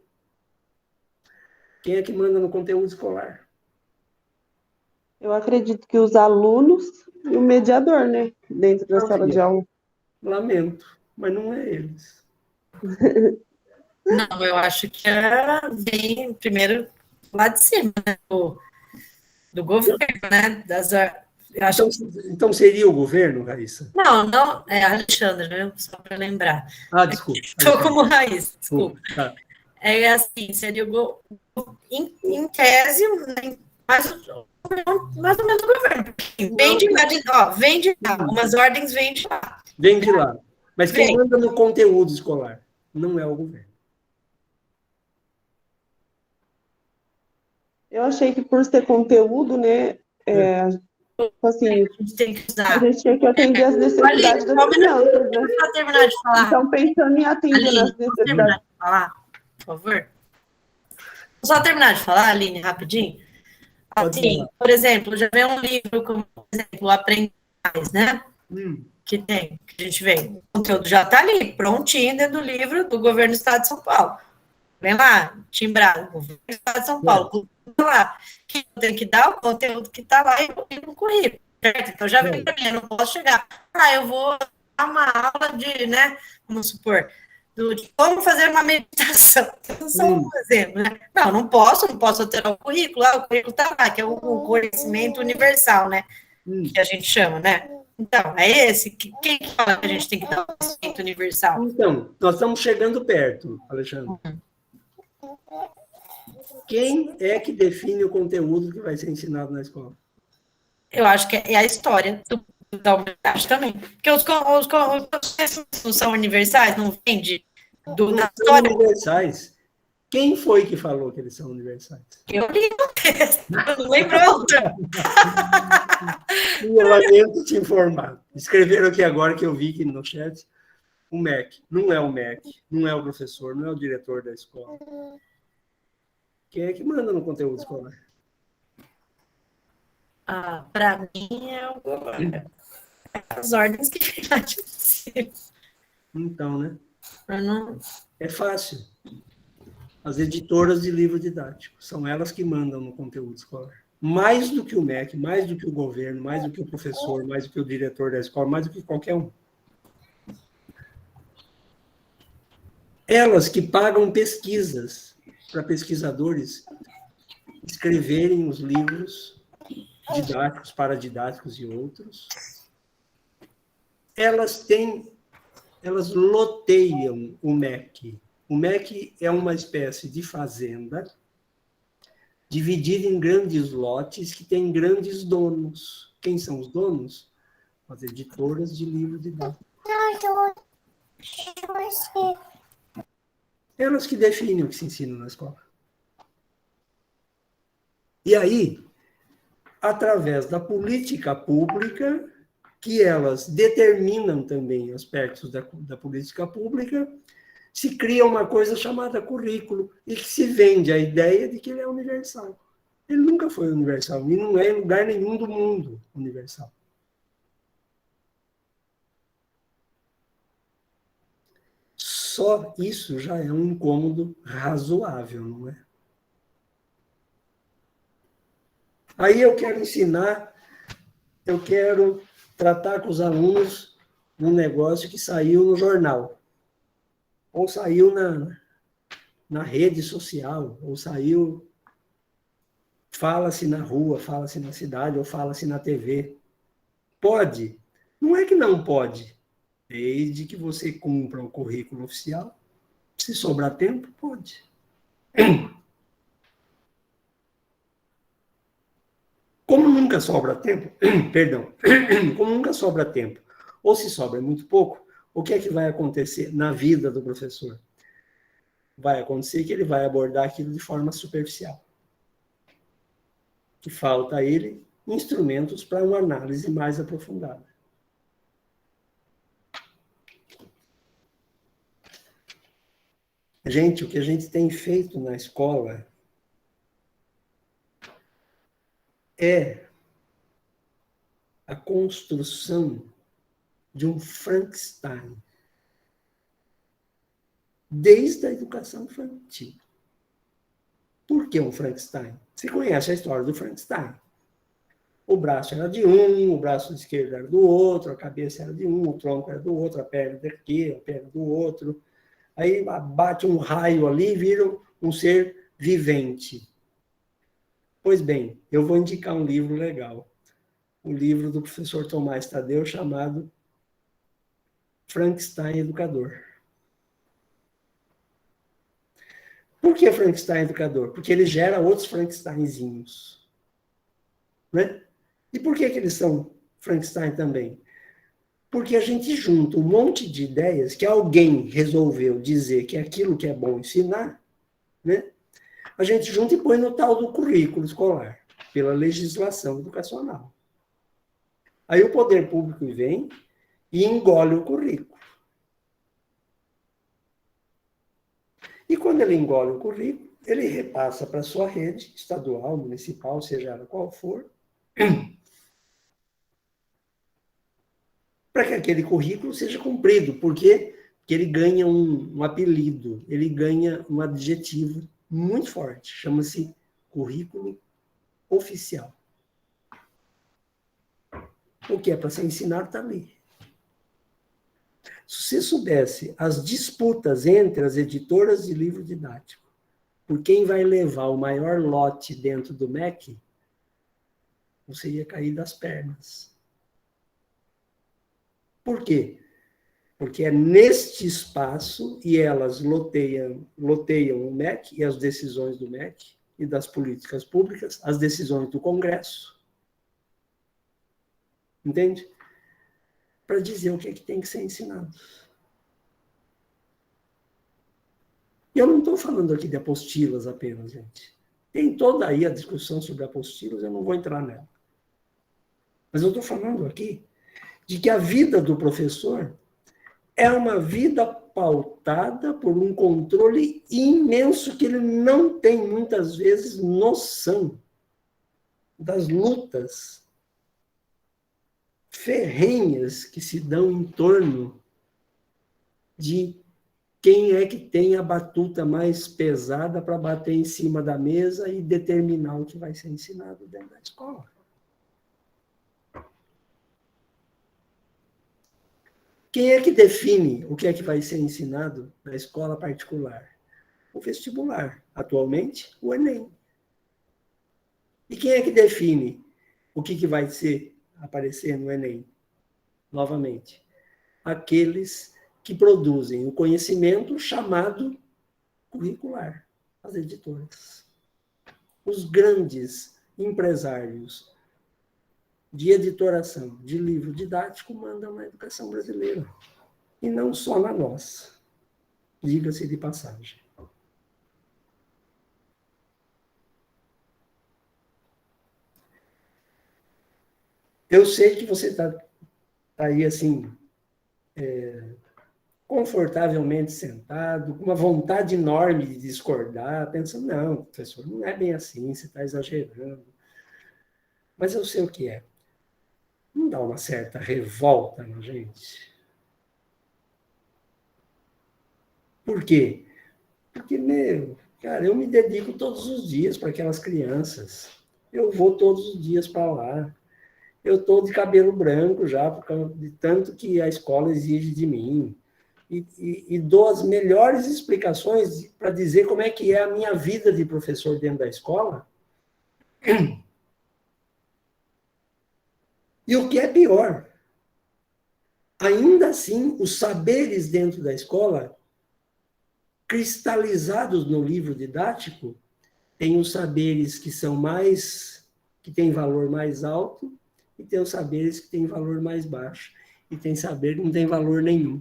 Quem é que manda no conteúdo escolar? Eu acredito que os alunos e o mediador, né? Dentro da sala de aula. Lamento, mas não é eles. Não, eu acho que vem primeiro lá de cima, né? Do governo, né? Eu acho... Então seria o governo, Raíssa? Não, é Alexandre, né? Só para lembrar. Desculpa. Estou como Raíssa, desculpa. Tá. É assim, seria em tese, mais ou menos o governo. Vem de lá, umas ordens vêm de lá. Vem de lá. Mas quem manda no conteúdo escolar não é o governo. Eu achei que por ser conteúdo, né? Assim, a gente tem que usar. A gente tinha que atender as necessidades das crianças, né? Só terminar de falar. Então, pensando em atender as necessidades. Terminar de falar, por favor. Só terminar de falar, Aline, rapidinho. Assim, por exemplo, já vem um livro como, por exemplo, Aprender Mais, né? Que a gente vê. O conteúdo já está ali, prontinho dentro do livro do governo do Estado de São Paulo. Vem lá, timbrado, governo do Estado de São Paulo, lá, que eu tenho que dar o conteúdo que está lá e no currículo, certo? Então já vem para mim, eu não posso chegar, eu vou dar uma aula de, né, vamos supor, de como fazer uma meditação. Só um exemplo, né? Não posso alterar o currículo está lá, que é o conhecimento universal, né? Que a gente chama, né? Então, é esse. Quem fala que a gente tem que dar o conhecimento universal? Então, nós estamos chegando perto, Alexandre. Quem é que define o conteúdo que vai ser ensinado na escola? Eu acho que é a história da humanidade também. Porque os não são universais, não vem da história. São universais. Quem foi que falou que eles são universais? Eu li no texto, não lembro outra. Eu lamento te informar. Escreveram aqui agora que eu vi que no chat o MEC. Não é o MEC, não é o professor, não é o diretor da escola. Quem é que manda no conteúdo escolar? Para mim é o governo. As ordens que ficam de Então, né? não... É fácil. As editoras de livro didático. São elas que mandam no conteúdo escolar. Mais do que o MEC, mais do que o governo, mais do que o professor, mais do que o diretor da escola, mais do que qualquer um. Elas que pagam pesquisas para pesquisadores escreverem os livros didáticos, paradidáticos e outros. Elas loteiam o MEC. O MEC é uma espécie de fazenda dividida em grandes lotes que tem grandes donos. Quem são os donos? As editoras de livro didático. Elas que definem o que se ensina na escola. E aí, através da política pública, que elas determinam também aspectos da política pública, se cria uma coisa chamada currículo, e que se vende a ideia de que ele é universal. Ele nunca foi universal, e não é em lugar nenhum do mundo universal. Só isso já é um incômodo razoável, não é? Aí eu quero ensinar, eu quero tratar com os alunos um negócio que saiu no jornal, ou saiu na rede social, ou saiu, fala-se na rua, fala-se na cidade, ou fala-se na TV. Pode? Não é que não pode. Desde que você cumpra o currículo oficial, se sobrar tempo, pode. Como nunca sobra tempo, perdão, como nunca sobra tempo, ou se sobra muito pouco, o que é que vai acontecer na vida do professor? vai acontecer que ele vai abordar aquilo de forma superficial. Que falta a ele instrumentos para uma análise mais aprofundada. Gente, o que a gente tem feito na escola é a construção de um Frankenstein, desde a educação infantil. Por que um Frankenstein? Você conhece a história do Frankenstein. O braço era de um, o braço esquerdo era do outro, a cabeça era de um, o tronco era do outro, a perna daqui, a perna do outro. Aí bate um raio ali e vira um ser vivente. Pois bem, eu vou indicar um livro legal. Um livro do professor Tomás Tadeu chamado Frankenstein Educador. Por que Frankenstein Educador? Porque ele gera outros Frankensteinzinhos. Né? E por que eles são Frankenstein também? Porque a gente junta um monte de ideias que alguém resolveu dizer que é aquilo que é bom ensinar, né? A gente junta e põe no tal do currículo escolar, pela legislação educacional. Aí o poder público vem e engole o currículo. E quando ele engole o currículo, ele repassa para a sua rede estadual, municipal, seja ela qual for, para que aquele currículo seja cumprido. Por quê? Porque ele ganha um apelido, ele ganha um adjetivo muito forte, chama-se currículo oficial. O que é para ser ensinado está ali. Se você soubesse as disputas entre as editoras de livro didático, por quem vai levar o maior lote dentro do MEC, você ia cair das pernas. Por quê? Porque é neste espaço, e elas loteiam o MEC e as decisões do MEC e das políticas públicas, as decisões do Congresso. Entende? Para dizer o que tem que ser ensinado. E eu não estou falando aqui de apostilas apenas, gente. Tem toda aí a discussão sobre apostilas, eu não vou entrar nela. Mas eu estou falando aqui de que a vida do professor é uma vida pautada por um controle imenso que ele não tem, muitas vezes, noção das lutas ferrenhas que se dão em torno de quem é que tem a batuta mais pesada para bater em cima da mesa e determinar o que vai ser ensinado dentro da escola. Quem é que define o que é que vai ser ensinado na escola particular? O vestibular. Atualmente, o Enem. E quem é que define o que vai aparecer no Enem? Novamente, aqueles que produzem o conhecimento chamado curricular, as editoras. Os grandes empresários de editoração de livro didático mandam na educação brasileira. E não só na nossa. Diga-se de passagem. Eu sei que você está aí, assim, confortavelmente sentado, com uma vontade enorme de discordar, pensando, não, professor, não é bem assim, você está exagerando. Mas eu sei o que é. Não dá uma certa revolta na gente? Por quê? Porque, cara, eu me dedico todos os dias para aquelas crianças. Eu vou todos os dias para lá. Eu estou de cabelo branco já, por causa de tanto que a escola exige de mim. E dou as melhores explicações para dizer como é que é a minha vida de professor dentro da escola. E o que é pior, ainda assim, os saberes dentro da escola, cristalizados no livro didático, tem os saberes que têm valor mais alto, e tem os saberes que têm valor mais baixo. E tem saber que não tem valor nenhum.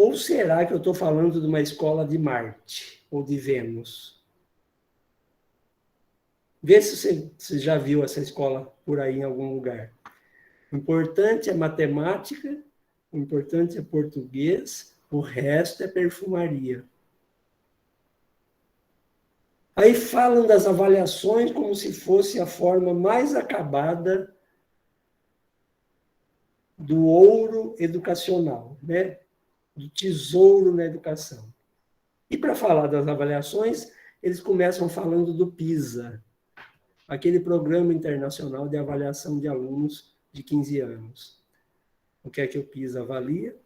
Ou será que eu estou falando de uma escola de Marte ou de Vênus? Vê se você já viu essa escola por aí em algum lugar. O importante é matemática, o importante é português, o resto é perfumaria. Aí falam das avaliações como se fosse a forma mais acabada do ouro educacional, né? Do tesouro na educação. E para falar das avaliações, eles começam falando do PISA, aquele programa internacional de avaliação de alunos de 15 anos. O que é que o PISA avalia?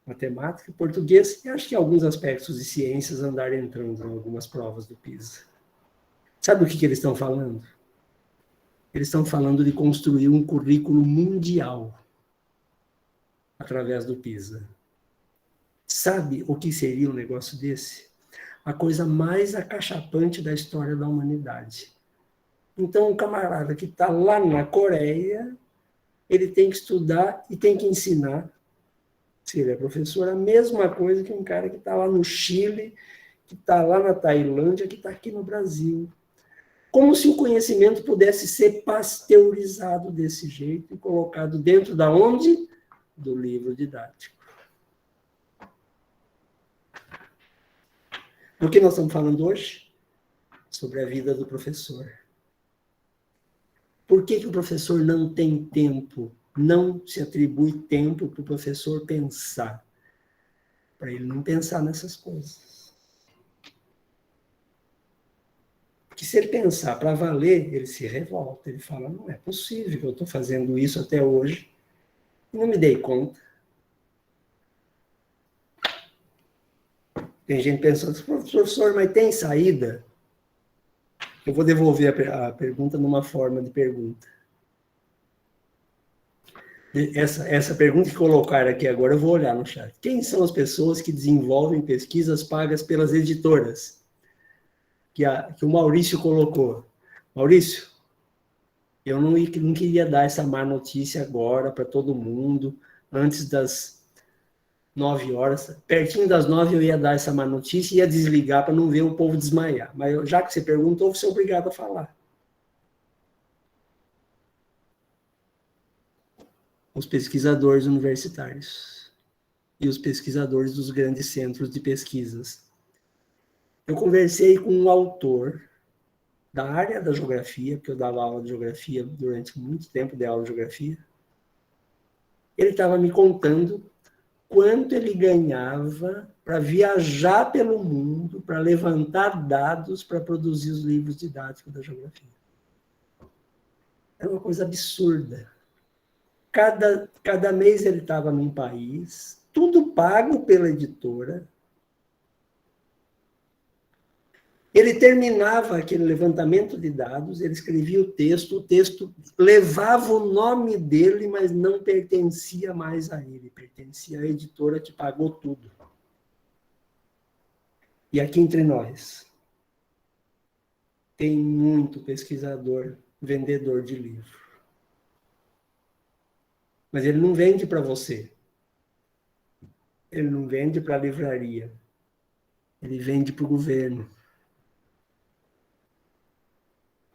Matemática, português, e acho que alguns aspectos de ciências andaram entrando em algumas provas do PISA. Sabe o que eles estão falando? Eles estão falando de construir um currículo mundial através do PISA. Sabe o que seria um negócio desse? A coisa mais acachapante da história da humanidade. Então, um camarada que está lá na Coreia, ele tem que estudar e tem que ensinar, se ele é professor, a mesma coisa que um cara que está lá no Chile, que está lá na Tailândia, que está aqui no Brasil. Como se o conhecimento pudesse ser pasteurizado desse jeito e colocado dentro da onde? Do livro didático. O que nós estamos falando hoje? Sobre a vida do professor. Por que o professor não tem tempo? Não se atribui tempo para o professor pensar. Para ele não pensar nessas coisas. Porque se ele pensar para valer, ele se revolta. Ele fala, não é possível que eu estou fazendo isso até hoje e não me dei conta. Tem gente pensando, professor, mas tem saída? Eu vou devolver a pergunta numa forma de pergunta. Essa pergunta que colocaram aqui agora, eu vou olhar no chat. Quem são as pessoas que desenvolvem pesquisas pagas pelas editoras? Que o Maurício colocou. Maurício, eu não queria dar essa má notícia agora para todo mundo, antes das 9 horas. Pertinho das 9 eu ia dar essa má notícia e ia desligar para não ver o povo desmaiar. Mas já que você perguntou, eu vou ser obrigado a falar. Os pesquisadores universitários e os pesquisadores dos grandes centros de pesquisas. Eu conversei com um autor da área da geografia, porque eu dava aula de geografia durante muito tempo, dei aula de geografia. Ele estava me contando quanto ele ganhava para viajar pelo mundo, para levantar dados, para produzir os livros didáticos da geografia. Era uma coisa absurda. Cada mês ele estava num país, tudo pago pela editora. Ele terminava aquele levantamento de dados, ele escrevia o texto levava o nome dele, mas não pertencia mais a ele, pertencia à editora que pagou tudo. E aqui entre nós, tem muito pesquisador, vendedor de livro. Mas ele não vende para você. Ele não vende para a livraria. Ele vende para o governo.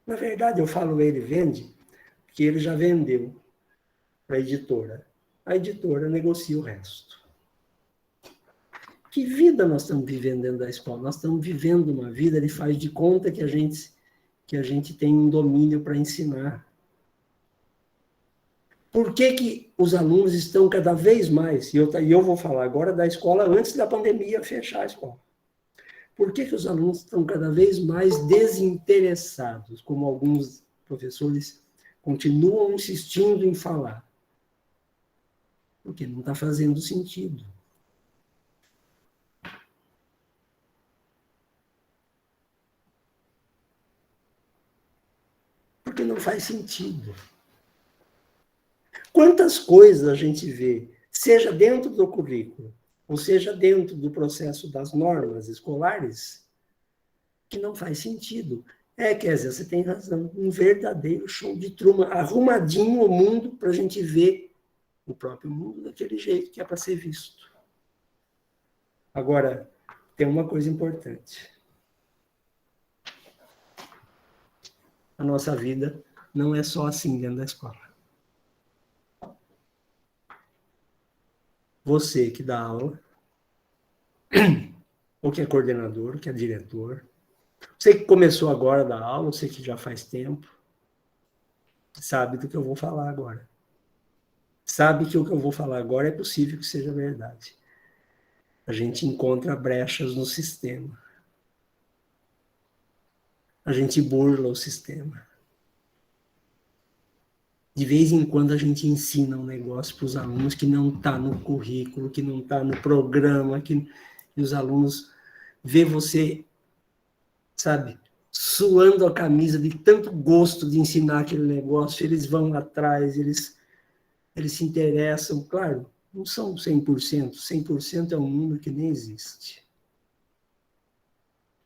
Na verdade, eu falo ele vende, porque ele já vendeu para a editora. A editora negocia o resto. Que vida nós estamos vivendo dentro da escola? Nós estamos vivendo uma vida, ele faz de conta que a gente tem um domínio para ensinar. Por que os alunos estão cada vez mais, e eu vou falar agora da escola antes da pandemia fechar a escola. Por que os alunos estão cada vez mais desinteressados, como alguns professores continuam insistindo em falar? Porque não está fazendo sentido. Porque não faz sentido. Quantas coisas a gente vê, seja dentro do currículo, ou seja dentro do processo das normas escolares, que não faz sentido. Kézia, você tem razão, um verdadeiro show de Truman, arrumadinho o mundo para a gente ver o próprio mundo daquele jeito que é para ser visto. Agora, tem uma coisa importante. A nossa vida não é só assim dentro da escola. Você que dá aula, ou que é coordenador, ou que é diretor, você que começou agora a dar aula, você que já faz tempo, sabe do que eu vou falar agora. Sabe que o que eu vou falar agora é possível que seja verdade. A gente encontra brechas no sistema. A gente burla o sistema. De vez em quando a gente ensina um negócio para os alunos que não está no currículo, que não está no programa, e os alunos vê você, sabe, suando a camisa de tanto gosto de ensinar aquele negócio, eles vão atrás, eles se interessam, claro, não são 100%, 100% é um número que nem existe.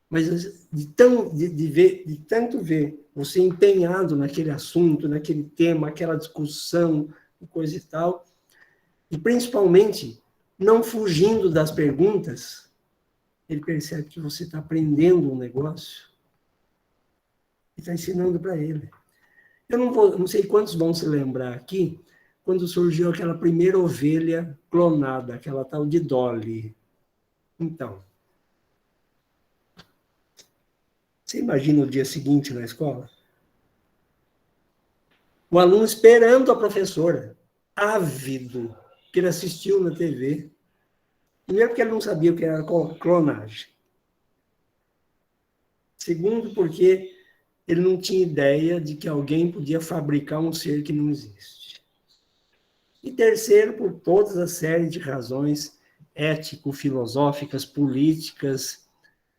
Mas de tanto ver você empenhado naquele assunto, naquele tema, aquela discussão, coisa e tal, e principalmente não fugindo das perguntas, ele percebe que você está aprendendo um negócio e está ensinando para ele. Eu não sei quantos vão se lembrar aqui, quando surgiu aquela primeira ovelha clonada, aquela tal de Dolly. Então, você imagina o dia seguinte na escola? O aluno esperando a professora, ávido, que ele assistiu na TV. Primeiro, porque ele não sabia o que era clonagem. Segundo, porque ele não tinha ideia de que alguém podia fabricar um ser que não existe. E terceiro, por todas as séries de razões ético-filosóficas, políticas,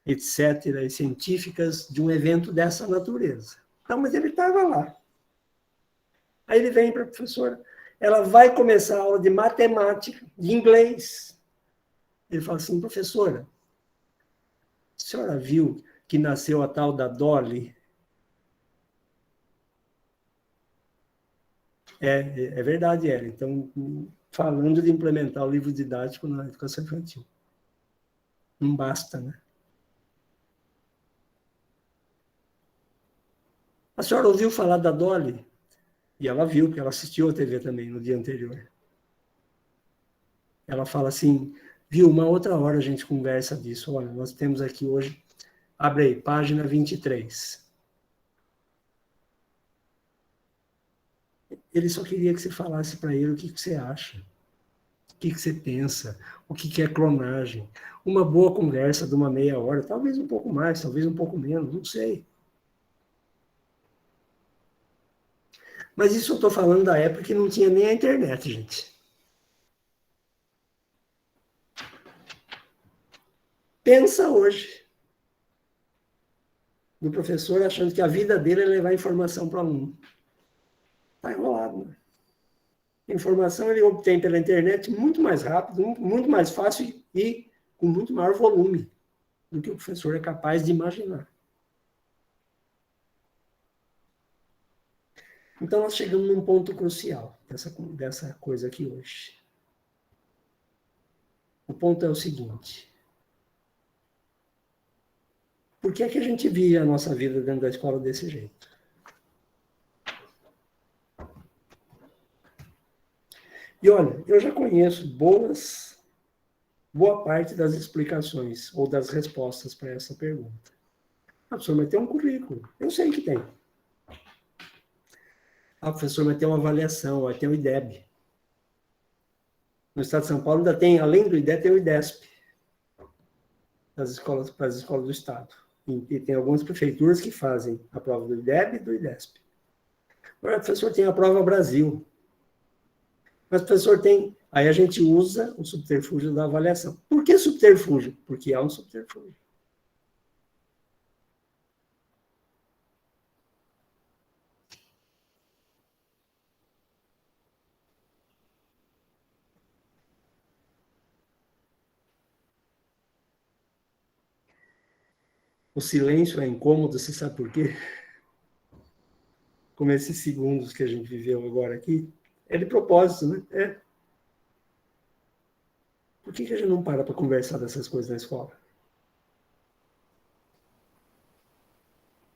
etc., e científicas de um evento dessa natureza. Então, mas ele estava lá. Aí ele vem para a professora, ela vai começar a aula de matemática, de inglês. Ele fala assim, professora, a senhora viu que nasceu a tal da Dolly? É verdade, Ela. Então, falando de implementar o livro didático na educação infantil. Não basta, né? A senhora ouviu falar da Dolly? E ela viu, porque ela assistiu a TV também no dia anterior. Ela fala assim, viu, uma outra hora a gente conversa disso. Olha, nós temos aqui hoje, abre aí, página 23. Ele só queria que você falasse para ele o que você acha, o que você pensa, o que é clonagem. Uma boa conversa de uma meia hora, talvez um pouco mais, talvez um pouco menos, não sei. Mas isso eu estou falando da época que não tinha nem a internet, gente. Pensa hoje no professor achando que a vida dele é levar informação para o aluno. Está enrolado, né? A informação ele obtém pela internet muito mais rápido, muito mais fácil e com muito maior volume do que o professor é capaz de imaginar. Então, nós chegamos num ponto crucial dessa coisa aqui hoje. O ponto é o seguinte. Por que é que a gente vive a nossa vida dentro da escola desse jeito? E olha, eu já conheço boa parte das explicações ou das respostas para essa pergunta. Ah, professor, mas tem um currículo. Eu sei que tem. Ah, professor, mas tem uma avaliação, tem o IDEB. No estado de São Paulo ainda tem, além do IDEB, tem o IDESP. Para as escolas do estado. E tem algumas prefeituras que fazem a prova do IDEB e do IDESP. Agora, professor, tem a prova Brasil. Mas, professor, tem... Aí a gente usa o subterfúgio da avaliação. Por que subterfúgio? Porque há um subterfúgio. O silêncio é incômodo, você sabe por quê? Como esses segundos que a gente viveu agora aqui, é de propósito, né? Por que a gente não para conversar dessas coisas na escola?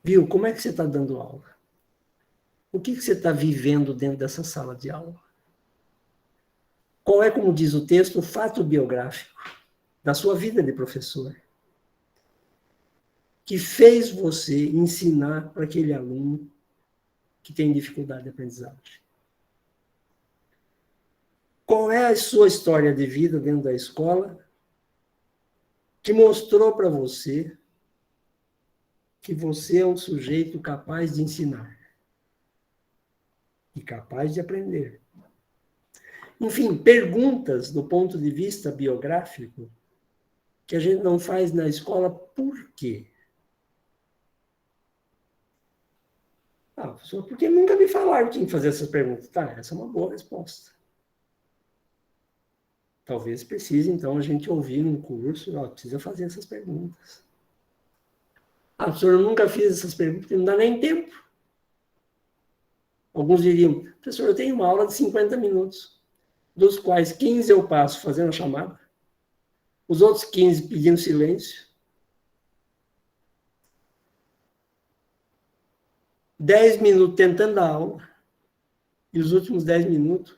Viu? Como é que você está dando aula? O que você está vivendo dentro dessa sala de aula? Qual é, como diz o texto, o fato biográfico da sua vida de professor que fez você ensinar para aquele aluno que tem dificuldade de aprendizagem? Qual é a sua história de vida dentro da escola que mostrou para você que você é um sujeito capaz de ensinar e capaz de aprender? Enfim, perguntas do ponto de vista biográfico que a gente não faz na escola, por quê? Ah, professor, porque nunca me falaram que tinha que fazer essas perguntas. Tá, essa é uma boa resposta. Talvez precise, então, a gente ouvir num curso, ó, precisa fazer essas perguntas. Ah, professor, eu nunca fiz essas perguntas, porque não dá nem tempo. Alguns diriam, professor, eu tenho uma aula de 50 minutos, dos quais 15 eu passo fazendo a chamada, os outros 15 pedindo silêncio, 10 minutos tentando dar aula, e os últimos 10 minutos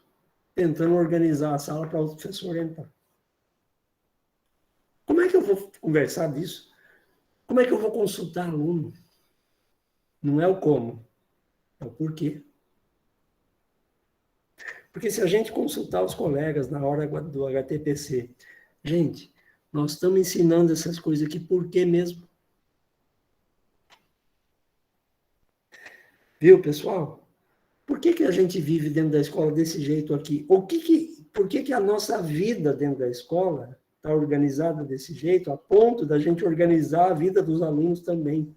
tentando organizar a sala para o professor entrar. Como é que eu vou conversar disso? Como é que eu vou consultar aluno? Não é o como, é o porquê. Porque se a gente consultar os colegas na hora do HTPC, gente, nós estamos ensinando essas coisas aqui por quê mesmo? Viu, pessoal? Por que a gente vive dentro da escola desse jeito aqui? Por que a nossa vida dentro da escola está organizada desse jeito, a ponto da gente organizar a vida dos alunos também?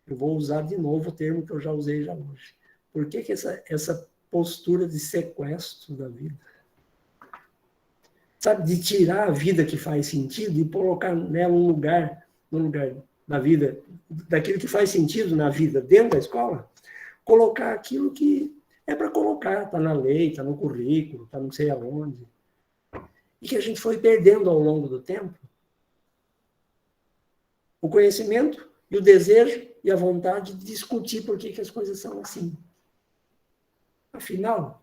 Eu vou usar de novo o termo que eu já usei já hoje. Por que essa postura de sequestro da vida? Sabe, de tirar a vida que faz sentido e colocar nela no lugar da vida, daquilo que faz sentido na vida dentro da escola, colocar aquilo que é para colocar, está na lei, está no currículo, está não sei aonde. E que a gente foi perdendo ao longo do tempo. O conhecimento e o desejo e a vontade de discutir por que as coisas são assim. Afinal,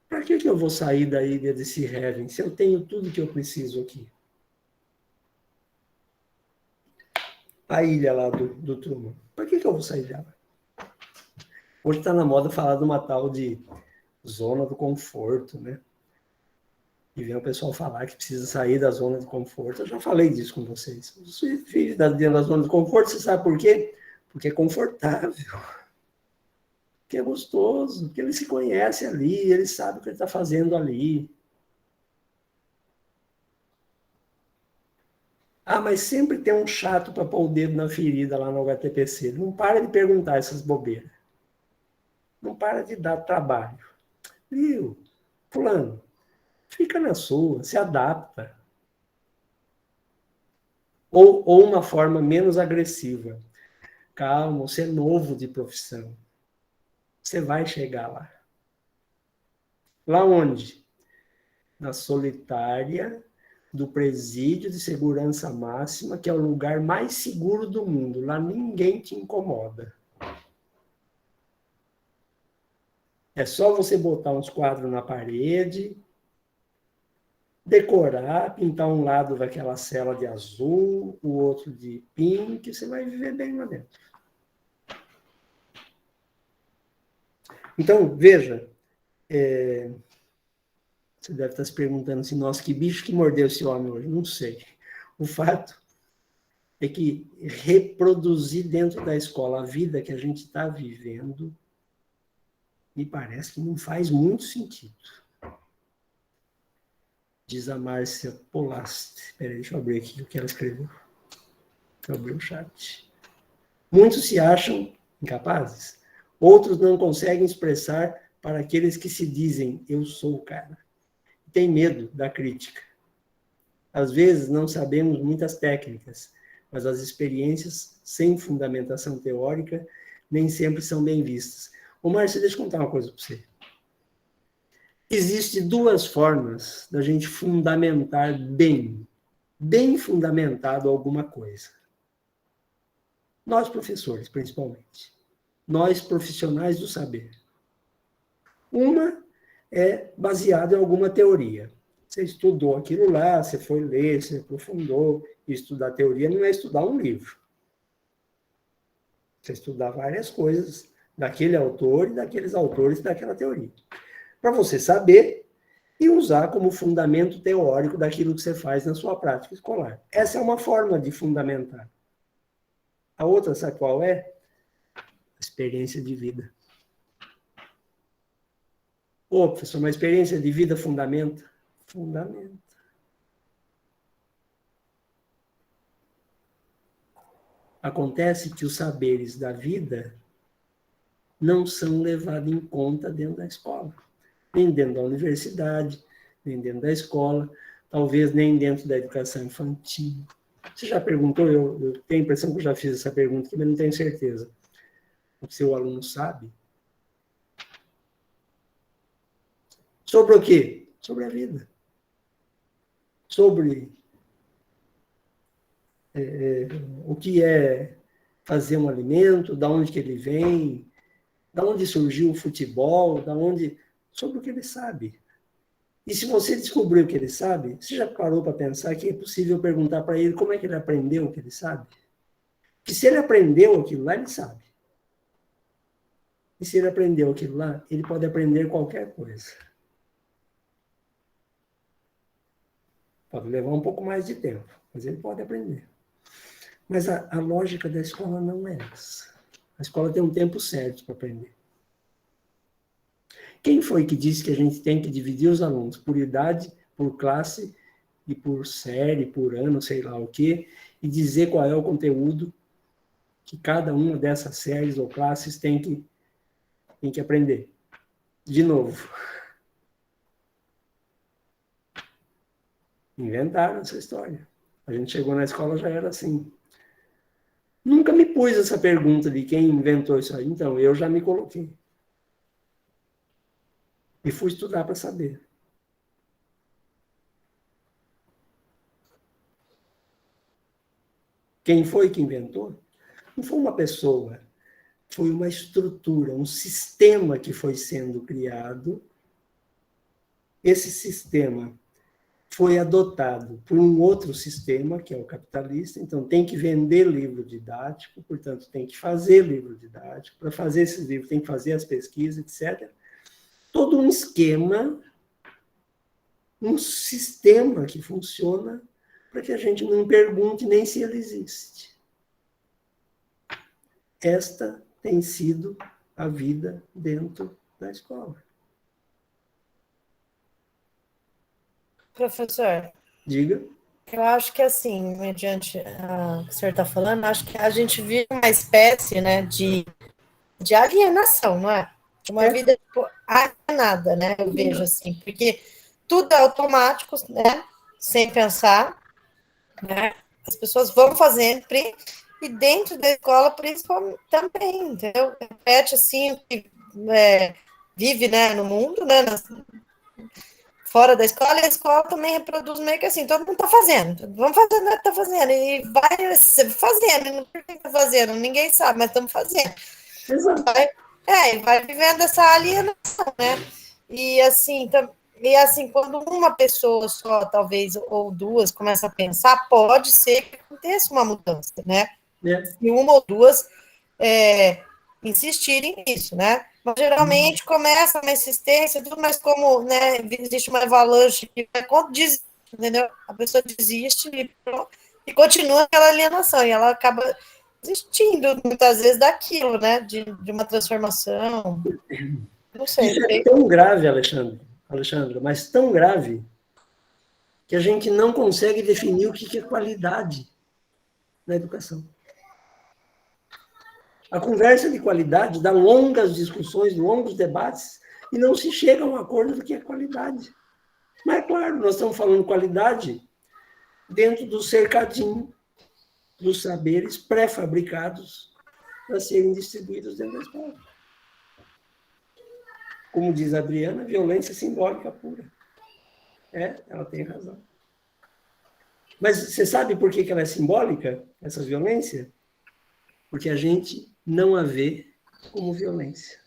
para que eu vou sair da ilha de Sea Heaven se eu tenho tudo que eu preciso aqui? A ilha lá do Truman. Para que eu vou sair dela? Hoje está na moda falar de uma tal de zona do conforto, né? E vem o pessoal falar que precisa sair da zona de conforto. Eu já falei disso com vocês. Os filhos dentro da zona de conforto, você sabe por quê? Porque é confortável. Porque é gostoso. Porque ele se conhece ali, ele sabe o que ele está fazendo ali. Ah, mas sempre tem um chato para pôr o dedo na ferida lá no HTPC. Não para de perguntar essas bobeiras. Não para de dar trabalho. Viu? Fulano, fica na sua, se adapta. Ou uma forma menos agressiva. Calma, você é novo de profissão. Você vai chegar lá. Lá onde? Na solitária do presídio de segurança máxima, que é o lugar mais seguro do mundo. Lá ninguém te incomoda. É só você botar uns quadros na parede, decorar, pintar um lado daquela cela de azul, o outro de pink, você vai viver bem lá dentro. Então, veja, você deve estar se perguntando assim, nossa, que bicho que mordeu esse homem hoje? Não sei. O fato é que reproduzir dentro da escola a vida que a gente está vivendo me parece que não faz muito sentido. Diz a Márcia Polast. Espera aí, deixa eu abrir aqui o que ela escreveu. Deixa eu abrir o chat. Muitos se acham incapazes. Outros não conseguem expressar para aqueles que se dizem, eu sou o cara. Tem medo da crítica. Às vezes não sabemos muitas técnicas, mas as experiências sem fundamentação teórica nem sempre são bem vistas. Ô, Márcia, deixa eu contar uma coisa para você. Existem duas formas da gente fundamentar bem fundamentado alguma coisa. Nós, professores, principalmente. Nós, profissionais do saber. Uma é baseada em alguma teoria. Você estudou aquilo lá, você foi ler, você aprofundou. Estudar teoria não é estudar um livro. Você estudar várias coisas daquele autor e daqueles autores daquela teoria. Para você saber e usar como fundamento teórico daquilo que você faz na sua prática escolar. Essa é uma forma de fundamentar. A outra, sabe qual é? Experiência de vida. Ô, professor, uma experiência de vida fundamenta? Fundamenta. Acontece que os saberes da vida não são levados em conta dentro da escola. Nem dentro da universidade, nem dentro da escola, talvez nem dentro da educação infantil. Você já perguntou? Eu tenho a impressão que eu já fiz essa pergunta aqui, mas não tenho certeza. O seu aluno sabe? Sobre o quê? Sobre a vida. Sobre o que é fazer um alimento, de onde que ele vem, de onde surgiu o futebol, sobre o que ele sabe. E se você descobriu o que ele sabe, você já parou para pensar que é possível perguntar para ele como é que ele aprendeu o que ele sabe? Porque se ele aprendeu aquilo lá, ele sabe. E se ele aprendeu aquilo lá, ele pode aprender qualquer coisa. Pode levar um pouco mais de tempo, mas ele pode aprender. Mas a lógica da escola não é essa. A escola tem um tempo certo para aprender. Quem foi que disse que a gente tem que dividir os alunos por idade, por classe e por série, por ano, sei lá o quê, e dizer qual é o conteúdo que cada uma dessas séries ou classes tem que aprender? De novo. Inventaram essa história. A gente chegou na escola, já era assim. Nunca me pus essa pergunta de quem inventou isso aí. Então, eu já me coloquei. E fui estudar para saber. Quem foi que inventou? Não foi uma pessoa. Foi uma estrutura, um sistema que foi sendo criado. Esse sistema foi adotado por um outro sistema, que é o capitalista, então tem que vender livro didático, portanto tem que fazer livro didático, para fazer esses livros tem que fazer as pesquisas, etc. Todo um esquema, um sistema que funciona para que a gente não pergunte nem se ele existe. Esta tem sido a vida dentro da escola. Professor, Diga. eu acho que, assim, mediante o que o senhor está falando, acho que a gente vive uma espécie, né, de alienação, não é? Uma vida tipo, alienada, né? Eu vejo assim, porque tudo é automático, né? Sem pensar, né? As pessoas vão fazendo, e dentro da escola, principalmente, também, entendeu? Repete assim, vive, né, no mundo, né? Fora da escola, e a escola também reproduz meio que assim, todo mundo está fazendo, vamos fazer o que está fazendo, e vai fazendo, não sei o que está fazendo, ninguém sabe, mas estamos fazendo. Exato. Vai vivendo essa alienação, né? E assim, quando uma pessoa só, talvez, ou duas, começa a pensar, pode ser que aconteça uma mudança, né? Se uma ou duas insistirem nisso, né? Mas geralmente começa uma insistência, tudo, mas como, né, existe uma avalanche que desiste, entendeu? A pessoa desiste e continua aquela alienação, e ela acaba desistindo muitas vezes daquilo, né? De uma transformação. Não sei. Isso é tão grave, Alexandra, mas tão grave que a gente não consegue definir o que é qualidade na educação. A conversa de qualidade dá longas discussões, longos debates, e não se chega a um acordo do que é qualidade. Mas, é claro, nós estamos falando qualidade dentro do cercadinho dos saberes pré-fabricados para serem distribuídos dentro da escola. como diz a Adriana, violência simbólica pura. Ela tem razão. Mas você sabe por que ela é simbólica, essa violência? Porque a gente não a vê como violência.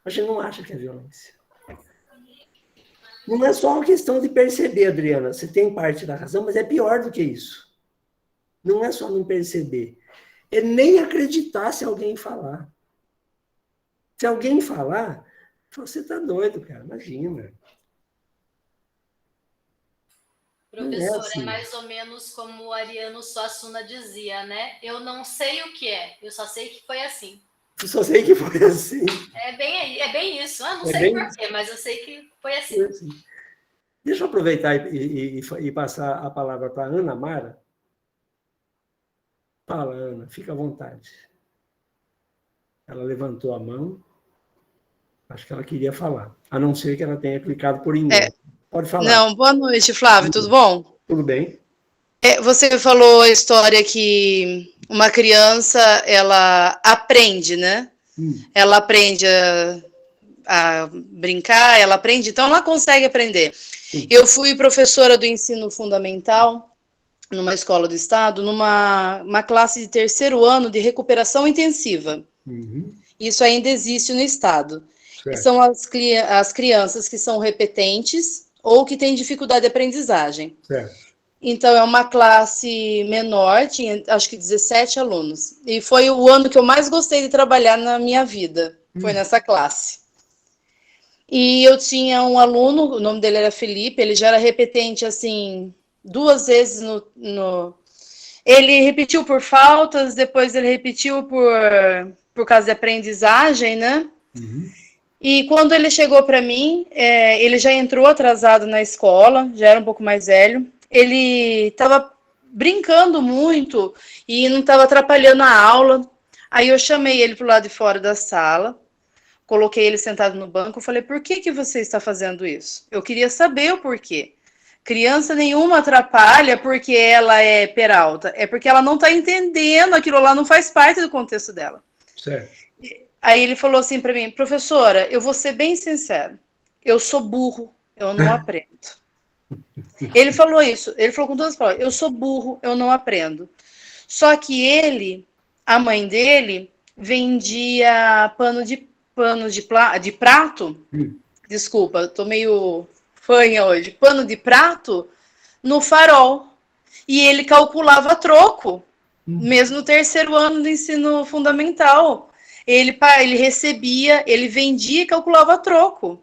A gente não acha que é violência. Não é só uma questão de perceber, Adriana. Você tem parte da razão, mas é pior do que isso. Não é só não perceber. É nem acreditar se alguém falar. Se alguém falar, você está doido, cara. Imagina. Professor, assim. é mais ou menos como o Ariano Suassuna dizia, né? Eu não sei o que é, eu só sei que foi assim. Eu só sei que foi assim. É bem isso. Eu não É sei bem porquê, mas eu sei que foi assim. Foi assim. Deixa eu aproveitar e passar a palavra para a Ana Mara. Fala, Ana, fica à vontade. Ela levantou a mão. Acho que ela queria falar, a não ser que ela tenha clicado por engano. Pode falar. Não, boa noite, Flávio, tudo bom? Tudo bem. Você falou a história que uma criança, ela aprende, né? Ela aprende a brincar, ela aprende, então ela consegue aprender. Sim. Eu fui professora do ensino fundamental numa escola do estado, numa classe de 3º ano de recuperação intensiva. Isso ainda existe no estado. Certo. São as crianças que são repetentes ou que têm dificuldade de aprendizagem. Certo. Então, é uma classe menor, tinha acho que 17 alunos. E foi o ano que eu mais gostei de trabalhar na minha vida, foi nessa classe. E eu tinha um aluno, o nome dele era Felipe, ele já era repetente, assim, 2 vezes Ele repetiu por faltas, depois ele repetiu por causa de aprendizagem, né? E quando ele chegou para mim, ele já entrou atrasado na escola, já era um pouco mais velho. Ele estava brincando muito e não estava atrapalhando a aula. Aí eu chamei ele para o lado de fora da sala, coloquei ele sentado no banco e falei, por que você está fazendo isso? Eu queria saber o porquê. Criança nenhuma atrapalha porque ela é peralta, é porque ela não está entendendo, aquilo lá não faz parte do contexto dela. Certo. Aí ele falou assim para mim, professora, eu vou ser bem sincero, eu sou burro, eu não aprendo. Ele falou isso, ele falou com todas as palavras, eu sou burro, eu não aprendo. Só que a mãe dele, vendia pano de prato, desculpa, tô meio fanha hoje, pano de prato no Farol. E ele calculava troco, mesmo no 3º ano do ensino fundamental. Ele recebia, ele vendia e calculava troco.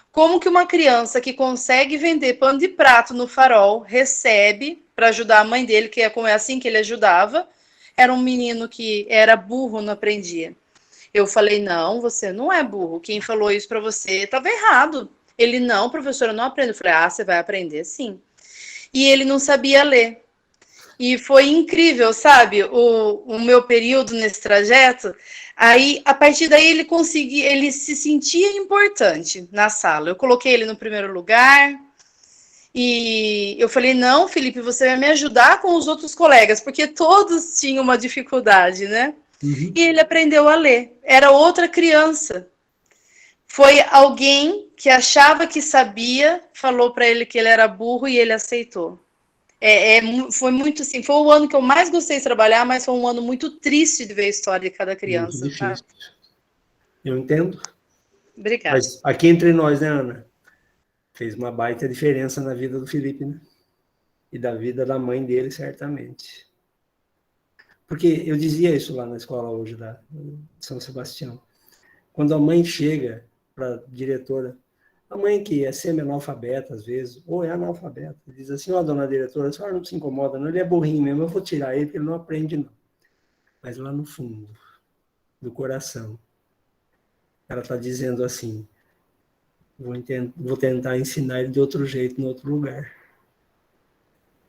Como que uma criança que consegue vender pano de prato no Farol recebe para ajudar a mãe dele, que é assim que ele ajudava, era um menino que era burro, não aprendia. Eu falei, não, você não é burro. Quem falou isso para você estava errado. Ele, não, professora, eu não aprendo. Eu falei, você vai aprender sim. E ele não sabia ler. E foi incrível, sabe, o meu período nesse trajeto. Aí, a partir daí, ele se sentia importante na sala. Eu coloquei ele no primeiro lugar. E eu falei, não, Felipe, você vai me ajudar com os outros colegas, porque todos tinham uma dificuldade, né? E ele aprendeu a ler. Era outra criança. Foi alguém que achava que sabia, falou para ele que ele era burro e ele aceitou. Foi muito assim, foi o ano que eu mais gostei de trabalhar, mas foi um ano muito triste de ver a história de cada criança. Muito difícil. Tá? Eu entendo. Obrigada. Mas aqui entre nós, né, Ana? Fez uma baita diferença na vida do Felipe, né? E da vida da mãe dele, certamente. Porque eu dizia isso lá na escola hoje, de São Sebastião. Quando a mãe chega para a diretora, a mãe que é semi-analfabeta, às vezes, ou é analfabeta, diz assim, dona diretora, a senhora não se incomoda, não, ele é burrinho mesmo, eu vou tirar ele, porque ele não aprende, não. Mas lá no fundo do coração, ela está dizendo assim, vou tentar ensinar ele de outro jeito, em outro lugar.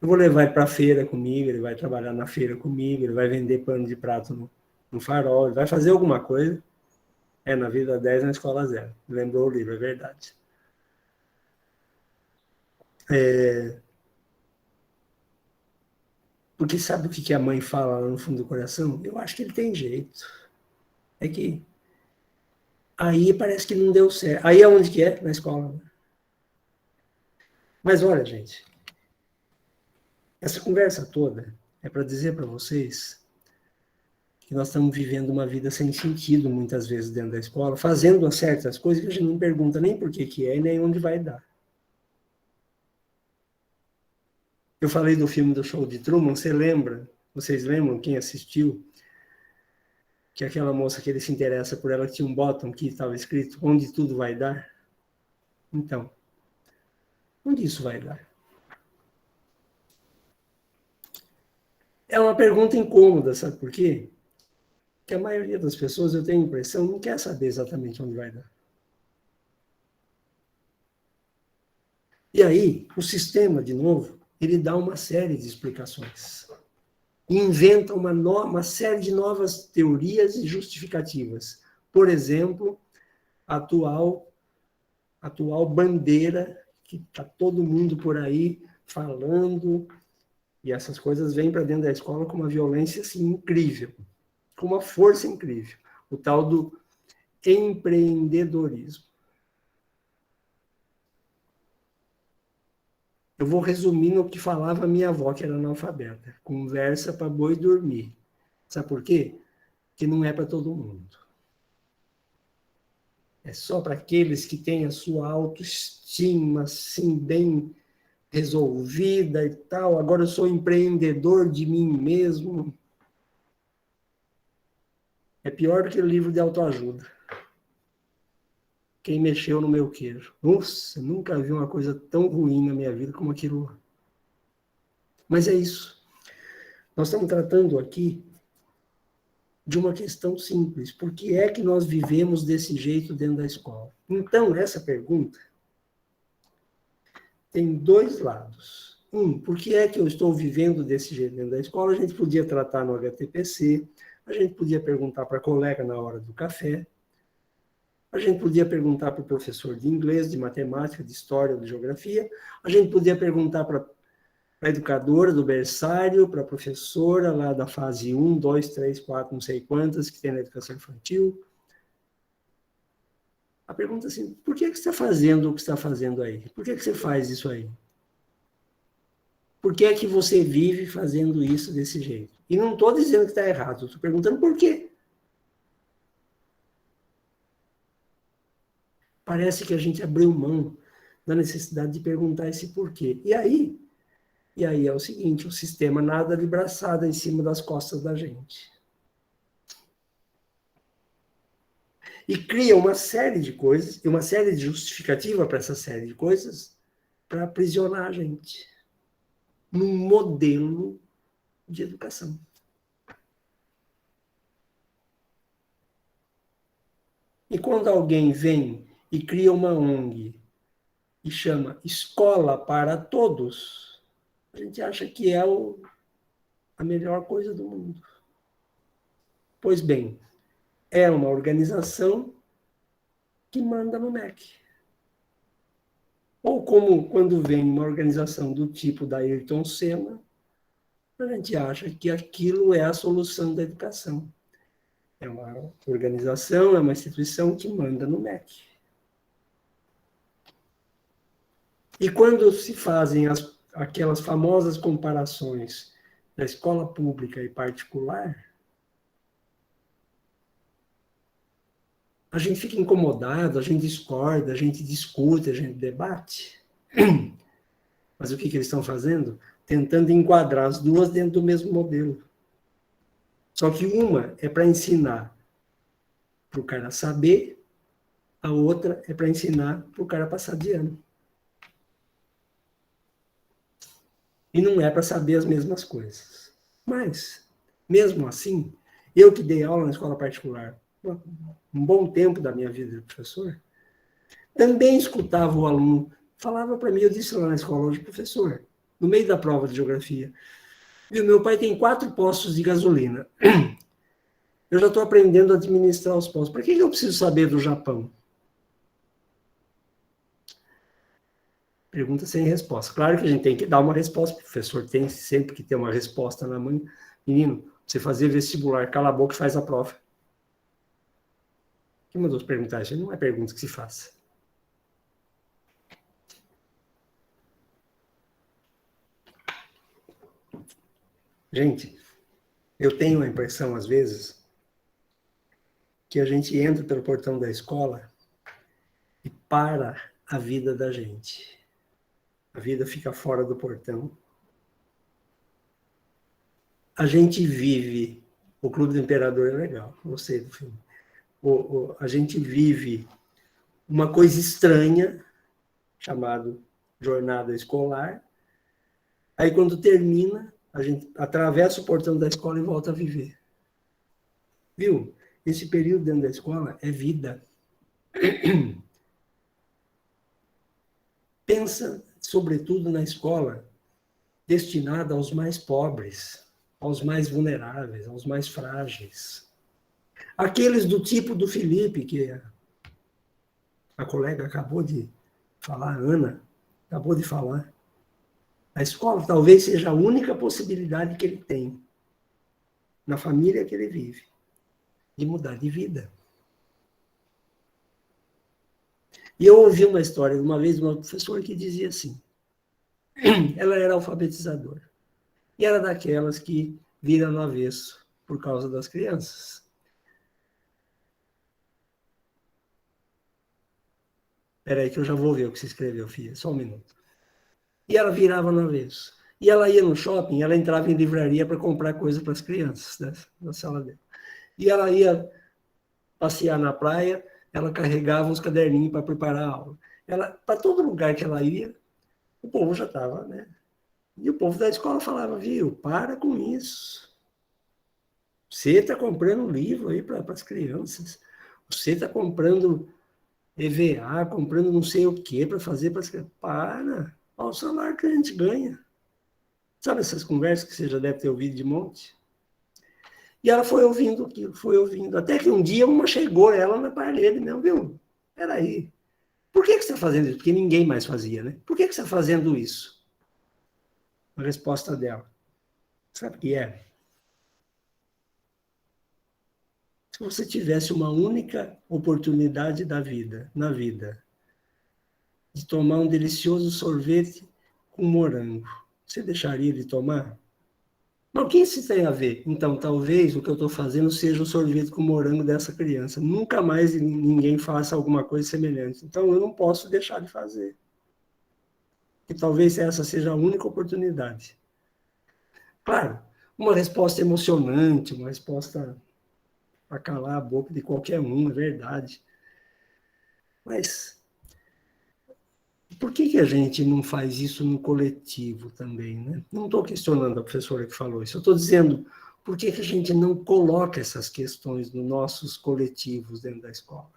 Eu vou levar ele para a feira comigo, ele vai trabalhar na feira comigo, ele vai vender pano de prato no Farol, ele vai fazer alguma coisa. Na vida 10, na escola 0. Lembrou o livro, é verdade. Porque sabe o que a mãe fala lá no fundo do coração? Eu acho que ele tem jeito. É que aí parece que não deu certo. Aí é onde que é? Na escola. Mas olha, gente, essa conversa toda é para dizer para vocês que nós estamos vivendo uma vida sem sentido, muitas vezes, dentro da escola, fazendo certas coisas que a gente não pergunta nem por que é e nem onde vai dar. Eu falei do filme do Show de Truman, você lembra? Vocês lembram, quem assistiu? Que aquela moça que ele se interessa por ela tinha um bottom que estava escrito onde tudo vai dar? Então, onde isso vai dar? É uma pergunta incômoda, sabe por quê? Porque a maioria das pessoas, eu tenho a impressão, não quer saber exatamente onde vai dar. E aí, o sistema, de novo, ele dá uma série de explicações. Inventa uma série de novas teorias e justificativas. Por exemplo, a atual bandeira, que está todo mundo por aí falando, e essas coisas vêm para dentro da escola com uma violência assim, incrível, com uma força incrível. O tal do empreendedorismo. Eu vou resumir no que falava a minha avó, que era analfabeta. Conversa para boi dormir. Sabe por quê? Porque não é para todo mundo. É só para aqueles que têm a sua autoestima assim, bem resolvida e tal. Agora eu sou empreendedor de mim mesmo. É pior do que o livro de autoajuda. Quem mexeu no meu queijo. Nossa, nunca vi uma coisa tão ruim na minha vida como aquilo. Mas é isso. Nós estamos tratando aqui de uma questão simples. Por que é que nós vivemos desse jeito dentro da escola? Então, essa pergunta tem dois lados. Por que é que eu estou vivendo desse jeito dentro da escola? A gente podia tratar no HTPC, a gente podia perguntar para a colega na hora do café, a gente podia perguntar para o professor de inglês, de matemática, de história, de geografia, a gente podia perguntar para a educadora do berçário, para a professora lá da fase 1, 2, 3, 4, não sei quantas, que tem na educação infantil. A pergunta é assim, por que você está fazendo o que está fazendo aí? Por que você faz isso aí? Por que é que você vive fazendo isso desse jeito? E não estou dizendo que está errado, estou perguntando por quê. Parece que a gente abriu mão da necessidade de perguntar esse porquê. E aí é o seguinte, o sistema nada de braçada em cima das costas da gente. E cria uma série de coisas, e uma série de justificativa para essa série de coisas, para aprisionar a gente num modelo de educação. E quando alguém vem e cria uma ONG e chama Escola para Todos, a gente acha que é a melhor coisa do mundo. Pois bem, é uma organização que manda no MEC. Ou como quando vem uma organização do tipo da Ayrton Senna, a gente acha que aquilo é a solução da educação. É uma organização, é uma instituição que manda no MEC. E quando se fazem aquelas famosas comparações da escola pública e particular, a gente fica incomodado, a gente discorda, a gente discute, a gente debate. Mas o que eles estão fazendo? Tentando enquadrar as duas dentro do mesmo modelo. Só que uma é para ensinar para o cara saber, a outra é para ensinar para o cara passar de ano. E não é para saber as mesmas coisas. Mas, mesmo assim, eu que dei aula na escola particular, um bom tempo da minha vida de professor, também escutava o aluno, falava para mim, eu disse lá na escola hoje, professor, no meio da prova de geografia, viu, meu pai tem 4 postos de gasolina. Eu já estou aprendendo a administrar os postos. Para que eu preciso saber do Japão? Pergunta sem resposta. Claro que a gente tem que dar uma resposta, o professor tem sempre que ter uma resposta na mão. Menino, você fazer vestibular, cala a boca e faz a prova. Quem mandou perguntar isso? Não é pergunta que se faça. Gente, eu tenho a impressão, às vezes, que a gente entra pelo portão da escola e para a vida da gente. A vida fica fora do portão. A gente vive... O Clube do Imperador é legal, gostei do filme. A gente vive uma coisa estranha, chamada jornada escolar. Aí, quando termina, a gente atravessa o portão da escola e volta a viver. Viu? Esse período dentro da escola é vida. Pensa, sobretudo, na escola destinada aos mais pobres, aos mais vulneráveis, aos mais frágeis. Aqueles do tipo do Felipe, que a colega acabou de falar, a Ana acabou de falar. A escola talvez seja a única possibilidade que ele tem, na família que ele vive, de mudar de vida. E eu ouvi uma história, uma vez, de uma professora que dizia assim, ela era alfabetizadora, e era daquelas que viram no avesso por causa das crianças. Espera aí que eu já vou ver o que você escreveu, filha, só um minuto. E ela virava no avesso. E ela ia no shopping, ela entrava em livraria para comprar coisa para as crianças, né, na sala dela. E ela ia passear na praia, ela carregava uns caderninhos para preparar a aula. Para todo lugar que ela ia, o povo já estava, né? E o povo da escola falava, viu, para com isso. Você está comprando livro aí para as crianças. Você está comprando EVA, comprando não sei o que para fazer para as crianças. Para. Olha o salário que a gente ganha. Sabe essas conversas que você já deve ter ouvido de monte? E ela foi ouvindo aquilo, foi ouvindo. Até que um dia uma chegou, ela na parede, não, viu? Peraí. Por que você está fazendo isso? Porque ninguém mais fazia, né? Por que você está fazendo isso? A resposta dela. Sabe o que é? Se você tivesse uma única oportunidade na vida, de tomar um delicioso sorvete com morango, você deixaria de tomar? Mas o que isso tem a ver? Então, talvez o que eu estou fazendo seja o sorvete com morango dessa criança. Nunca mais ninguém faça alguma coisa semelhante. Então, eu não posso deixar de fazer. E talvez essa seja a única oportunidade. Claro, uma resposta emocionante, uma resposta para calar a boca de qualquer um, é verdade. Mas por que a gente não faz isso no coletivo também, né? Não estou questionando a professora que falou isso, eu estou dizendo por que a gente não coloca essas questões nos nossos coletivos dentro da escola?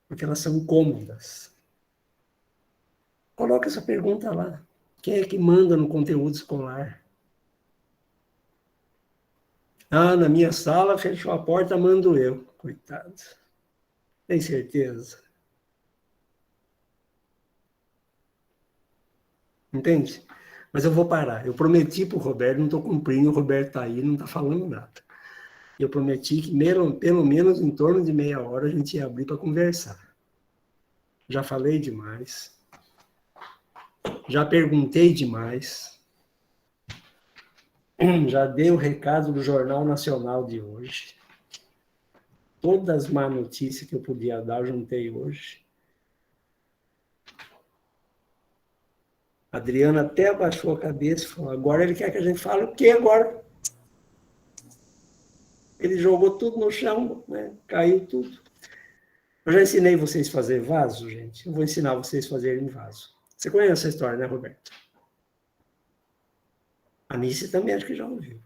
Porque elas são cômodas. Coloca essa pergunta lá. Quem é que manda no conteúdo escolar? Ah, na minha sala, fechou a porta, mando eu. Coitado. Tem certeza? Entende? Mas eu vou parar. Eu prometi para o Roberto, não estou cumprindo, o Roberto está aí, não está falando nada. Eu prometi que pelo menos em torno de meia hora a gente ia abrir para conversar. Já falei demais. Já perguntei demais. Já dei o recado do Jornal Nacional de hoje. Todas as más notícias que eu podia dar, eu juntei hoje. A Adriana até abaixou a cabeça e falou, agora ele quer que a gente fale o quê agora? Ele jogou tudo no chão, né? Caiu tudo. Eu já ensinei vocês a fazer vaso, gente. Eu vou ensinar vocês a fazerem vaso. Você conhece essa história, né, Roberto? A Nícia também acho que já ouviu.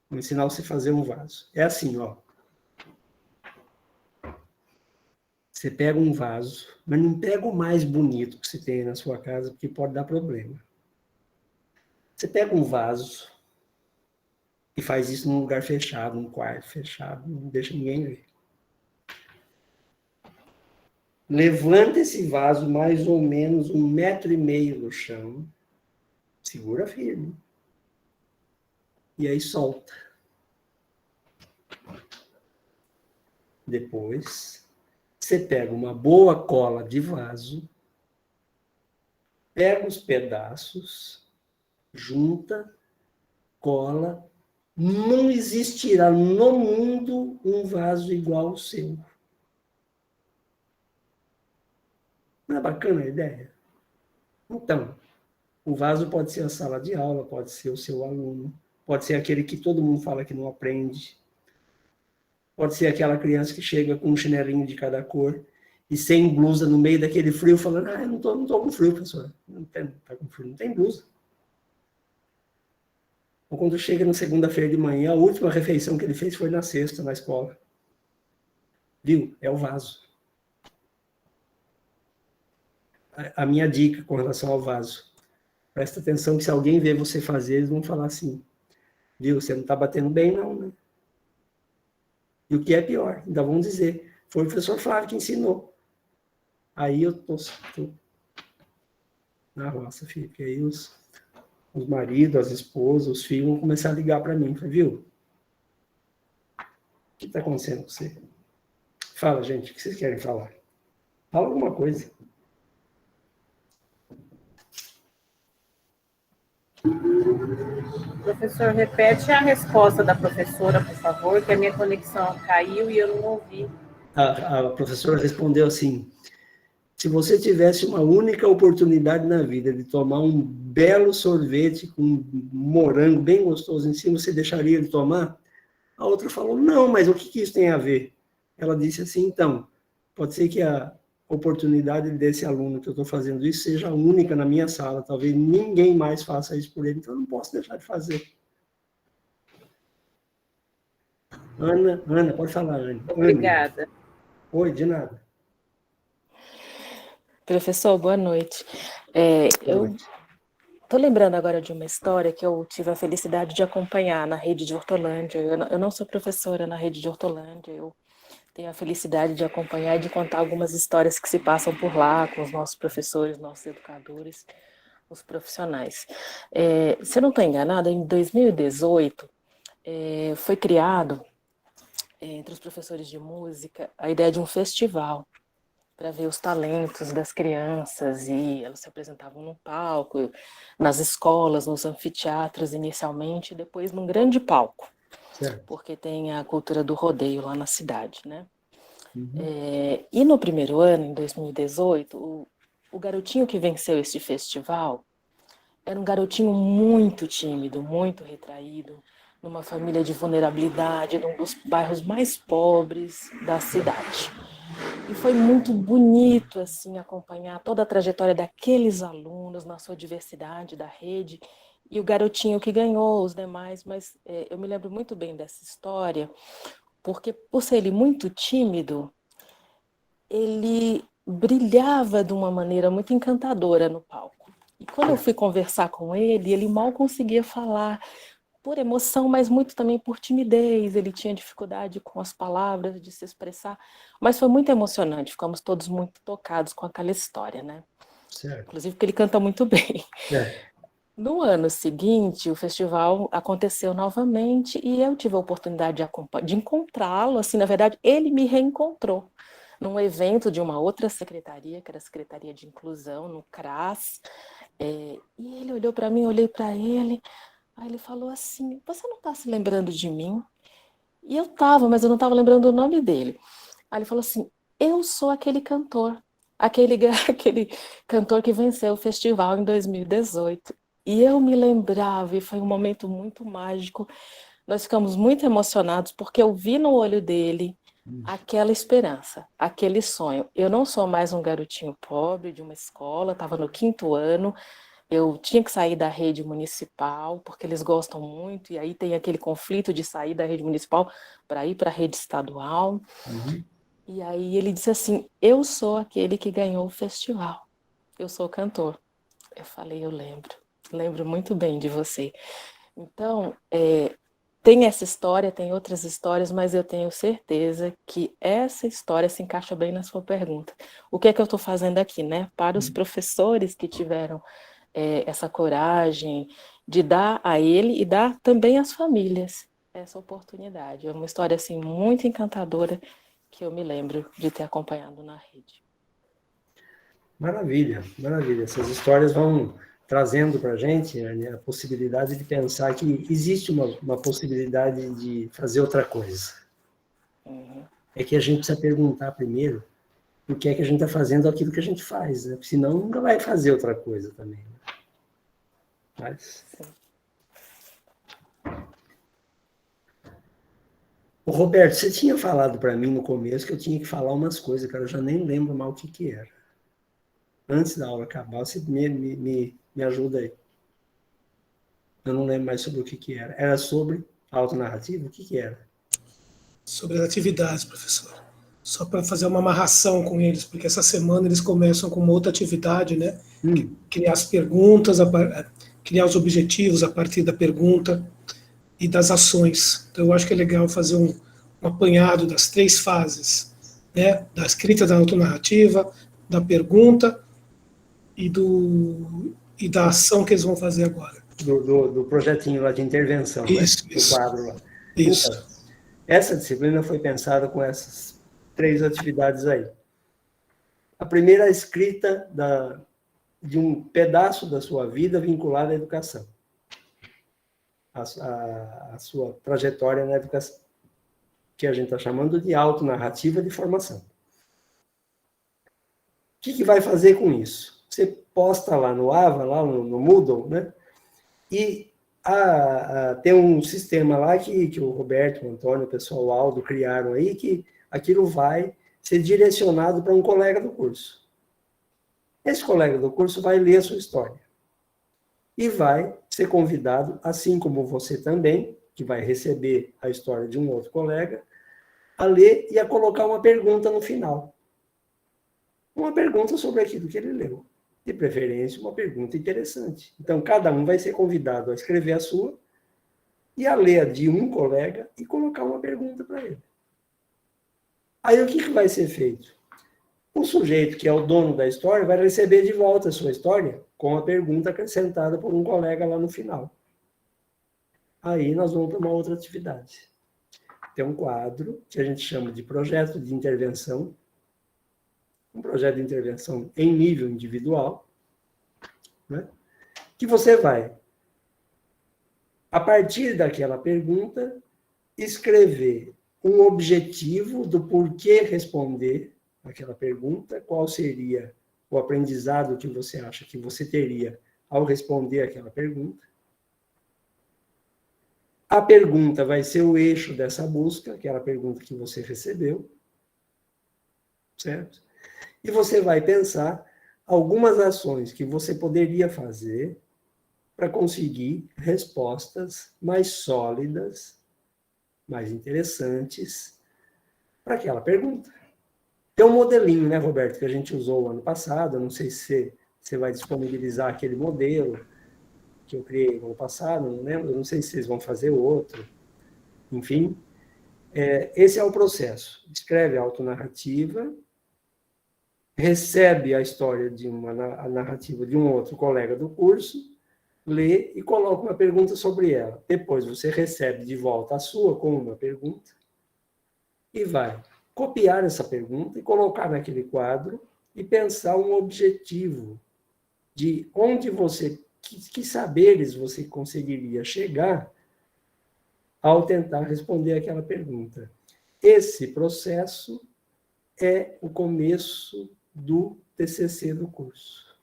Vou ensinar você a fazer um vaso. É assim, ó. Você pega um vaso, mas não pega o mais bonito que você tem na sua casa, porque pode dar problema. Você pega um vaso e faz isso num lugar fechado, num quarto fechado, não deixa ninguém ver. Levanta esse vaso mais ou menos 1,5 metros no chão, segura firme, e aí solta. Depois, você pega uma boa cola de vaso, pega os pedaços, junta, cola. Não existirá no mundo um vaso igual ao seu. Não é bacana a ideia? Então, o vaso pode ser a sala de aula, pode ser o seu aluno, pode ser aquele que todo mundo fala que não aprende, pode ser aquela criança que chega com um chinelinho de cada cor e sem blusa no meio daquele frio, falando, eu não tô com frio, professor. Não tá com frio, não tem blusa. Ou quando chega na segunda-feira de manhã, a última refeição que ele fez foi na sexta, na escola. Viu? É o vaso. A minha dica com relação ao vaso. Presta atenção que se alguém ver você fazer, eles vão falar assim, viu, você não está batendo bem não, né? E o que é pior, ainda vão dizer, foi o professor Flávio que ensinou. Aí eu tô na roça, filho, porque aí os maridos, as esposas, os filhos vão começar a ligar para mim, viu? O que está acontecendo com você? Fala, gente, o que vocês querem falar? Fala alguma coisa. Professor, repete a resposta da professora, por favor, que a minha conexão caiu e eu não ouvi. A professora respondeu assim, se você tivesse uma única oportunidade na vida de tomar um belo sorvete com um morango bem gostoso em cima, você deixaria de tomar? A outra falou, não, mas o que isso tem a ver? Ela disse assim, então, pode ser que a oportunidade desse aluno que eu estou fazendo isso seja única na minha sala, talvez ninguém mais faça isso por ele, então eu não posso deixar de fazer. Ana, pode falar, Ana. Obrigada. Oi, de nada. Professor, boa noite. Eu estou lembrando agora de uma história que eu tive a felicidade de acompanhar na rede de Hortolândia. Eu não sou professora na rede de Hortolândia, eu tenho a felicidade de acompanhar e de contar algumas histórias que se passam por lá com os nossos professores, nossos educadores, os profissionais. Se eu não estou enganada, em 2018 foi criado, entre os professores de música, a ideia de um festival para ver os talentos das crianças, e elas se apresentavam no palco, nas escolas, nos anfiteatros inicialmente, e depois num grande palco, certo. Porque tem a cultura do rodeio lá na cidade, né? E no primeiro ano, em 2018, o garotinho que venceu este festival era um garotinho muito tímido, muito retraído, numa família de vulnerabilidade, num dos bairros mais pobres da cidade. E foi muito bonito, assim, acompanhar toda a trajetória daqueles alunos na sua diversidade da rede, e o garotinho que ganhou, os demais, mas eu me lembro muito bem dessa história, porque por ser ele muito tímido, ele brilhava de uma maneira muito encantadora no palco. E quando eu fui conversar com ele, ele mal conseguia falar, por emoção, mas muito também por timidez, ele tinha dificuldade com as palavras, de se expressar, mas foi muito emocionante, ficamos todos muito tocados com aquela história, né? Certo. Inclusive porque ele canta muito bem. No ano seguinte, o festival aconteceu novamente e eu tive a oportunidade de encontrá-lo, assim, na verdade, ele me reencontrou num evento de uma outra secretaria, que era a Secretaria de Inclusão, no CRAS, e ele olhou para mim, eu olhei para ele. Aí ele falou assim, você não está se lembrando de mim? E eu estava, mas eu não estava lembrando o nome dele. Aí ele falou assim, eu sou aquele cantor, aquele cantor que venceu o festival em 2018. E eu me lembrava, e foi um momento muito mágico. Nós ficamos muito emocionados, porque eu vi no olho dele aquela esperança, aquele sonho. Eu não sou mais um garotinho pobre de uma escola, estava no 5º ano, eu tinha que sair da rede municipal, porque eles gostam muito, e aí tem aquele conflito de sair da rede municipal para ir para a rede estadual. E aí ele disse assim, eu sou aquele que ganhou o festival, eu sou cantor. Eu falei, eu lembro muito bem de você. Então, tem essa história, tem outras histórias, mas eu tenho certeza que essa história se encaixa bem na sua pergunta. O que é que eu estou fazendo aqui, né? Para os professores que tiveram essa coragem de dar a ele e dar também às famílias essa oportunidade. É uma história assim muito encantadora que eu me lembro de ter acompanhado na rede. Maravilha, maravilha. Essas histórias vão trazendo para a gente, né, a possibilidade de pensar que existe uma possibilidade de fazer outra coisa. Uhum. É que a gente precisa perguntar primeiro por que é que a gente está fazendo aquilo que a gente faz, né? Porque senão nunca vai fazer outra coisa também. Né? Mas... Ô, Roberto, você tinha falado para mim no começo que eu tinha que falar umas coisas, cara, eu já nem lembro mal o que era. Antes da aula acabar, você me ajuda aí. Eu não lembro mais sobre o que era. Era sobre autonarrativa? O que era? Sobre as atividades, professor. Só para fazer uma amarração com eles, porque essa semana eles começam com uma outra atividade, né? Criar as perguntas, criar os objetivos a partir da pergunta e das ações. Então, eu acho que é legal fazer um apanhado das 3 fases, né? Da escrita da autonarrativa, da pergunta e da ação que eles vão fazer agora. Do projetinho lá de intervenção, isso, né? Do quadro lá. Isso. Então, essa disciplina foi pensada com essas 3 atividades aí. A primeira é a escrita de um pedaço da sua vida vinculado à educação. A sua trajetória na educação, que a gente está chamando de autonarrativa de formação. O que vai fazer com isso? Você posta lá no AVA, lá no Moodle, né? E tem um sistema lá que o Roberto, o Antônio, o pessoal, o Aldo criaram aí, que aquilo vai ser direcionado para um colega do curso. Esse colega do curso vai ler a sua história. E vai ser convidado, assim como você também, que vai receber a história de um outro colega, a ler e a colocar uma pergunta no final. Uma pergunta sobre aquilo que ele leu. De preferência, uma pergunta interessante. Então, cada um vai ser convidado a escrever a sua e a ler a de um colega e colocar uma pergunta para ele. Aí, o que vai ser feito? O sujeito, que é o dono da história, vai receber de volta a sua história com a pergunta acrescentada por um colega lá no final. Aí, nós vamos para uma outra atividade. Tem um quadro que a gente chama de projeto de intervenção, um projeto de intervenção em nível individual, né? Que você vai, a partir daquela pergunta, escrever um objetivo do porquê responder aquela pergunta, qual seria o aprendizado que você acha que você teria ao responder aquela pergunta. A pergunta vai ser o eixo dessa busca, aquela pergunta que você recebeu, certo? E você vai pensar algumas ações que você poderia fazer para conseguir respostas mais sólidas, mais interessantes para aquela pergunta. Tem um modelinho, né, Roberto, que a gente usou ano passado, eu não sei se você vai disponibilizar aquele modelo que eu criei no ano passado, não lembro, eu não sei se vocês vão fazer outro. Enfim, esse é o processo. Escreve a autonarrativa, recebe a história de a narrativa de um outro colega do curso, lê e coloca uma pergunta sobre ela. Depois você recebe de volta a sua com uma pergunta e vai copiar essa pergunta e colocar naquele quadro e pensar um objetivo de onde você, que saberes você conseguiria chegar ao tentar responder aquela pergunta. Esse processo é o começo do TCC do curso.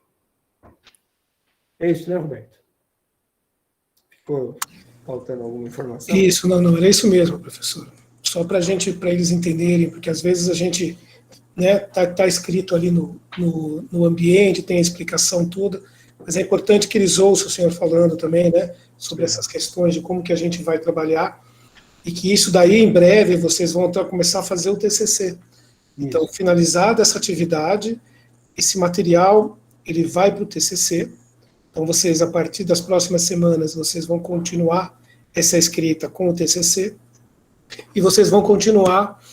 É isso, né, Roberto? Ficou faltando alguma informação? Isso, não, era isso mesmo, professor. Só para eles entenderem, porque às vezes a gente, né, tá escrito ali no ambiente, tem a explicação toda, mas é importante que eles ouçam o senhor falando também, né, sobre essas questões de como que a gente vai trabalhar, e que isso daí, em breve, vocês vão começar a fazer o TCC. Então, finalizada essa atividade, esse material, ele vai para o TCC. Então, vocês, a partir das próximas semanas, vocês vão continuar essa escrita com o TCC, e vocês vão continuar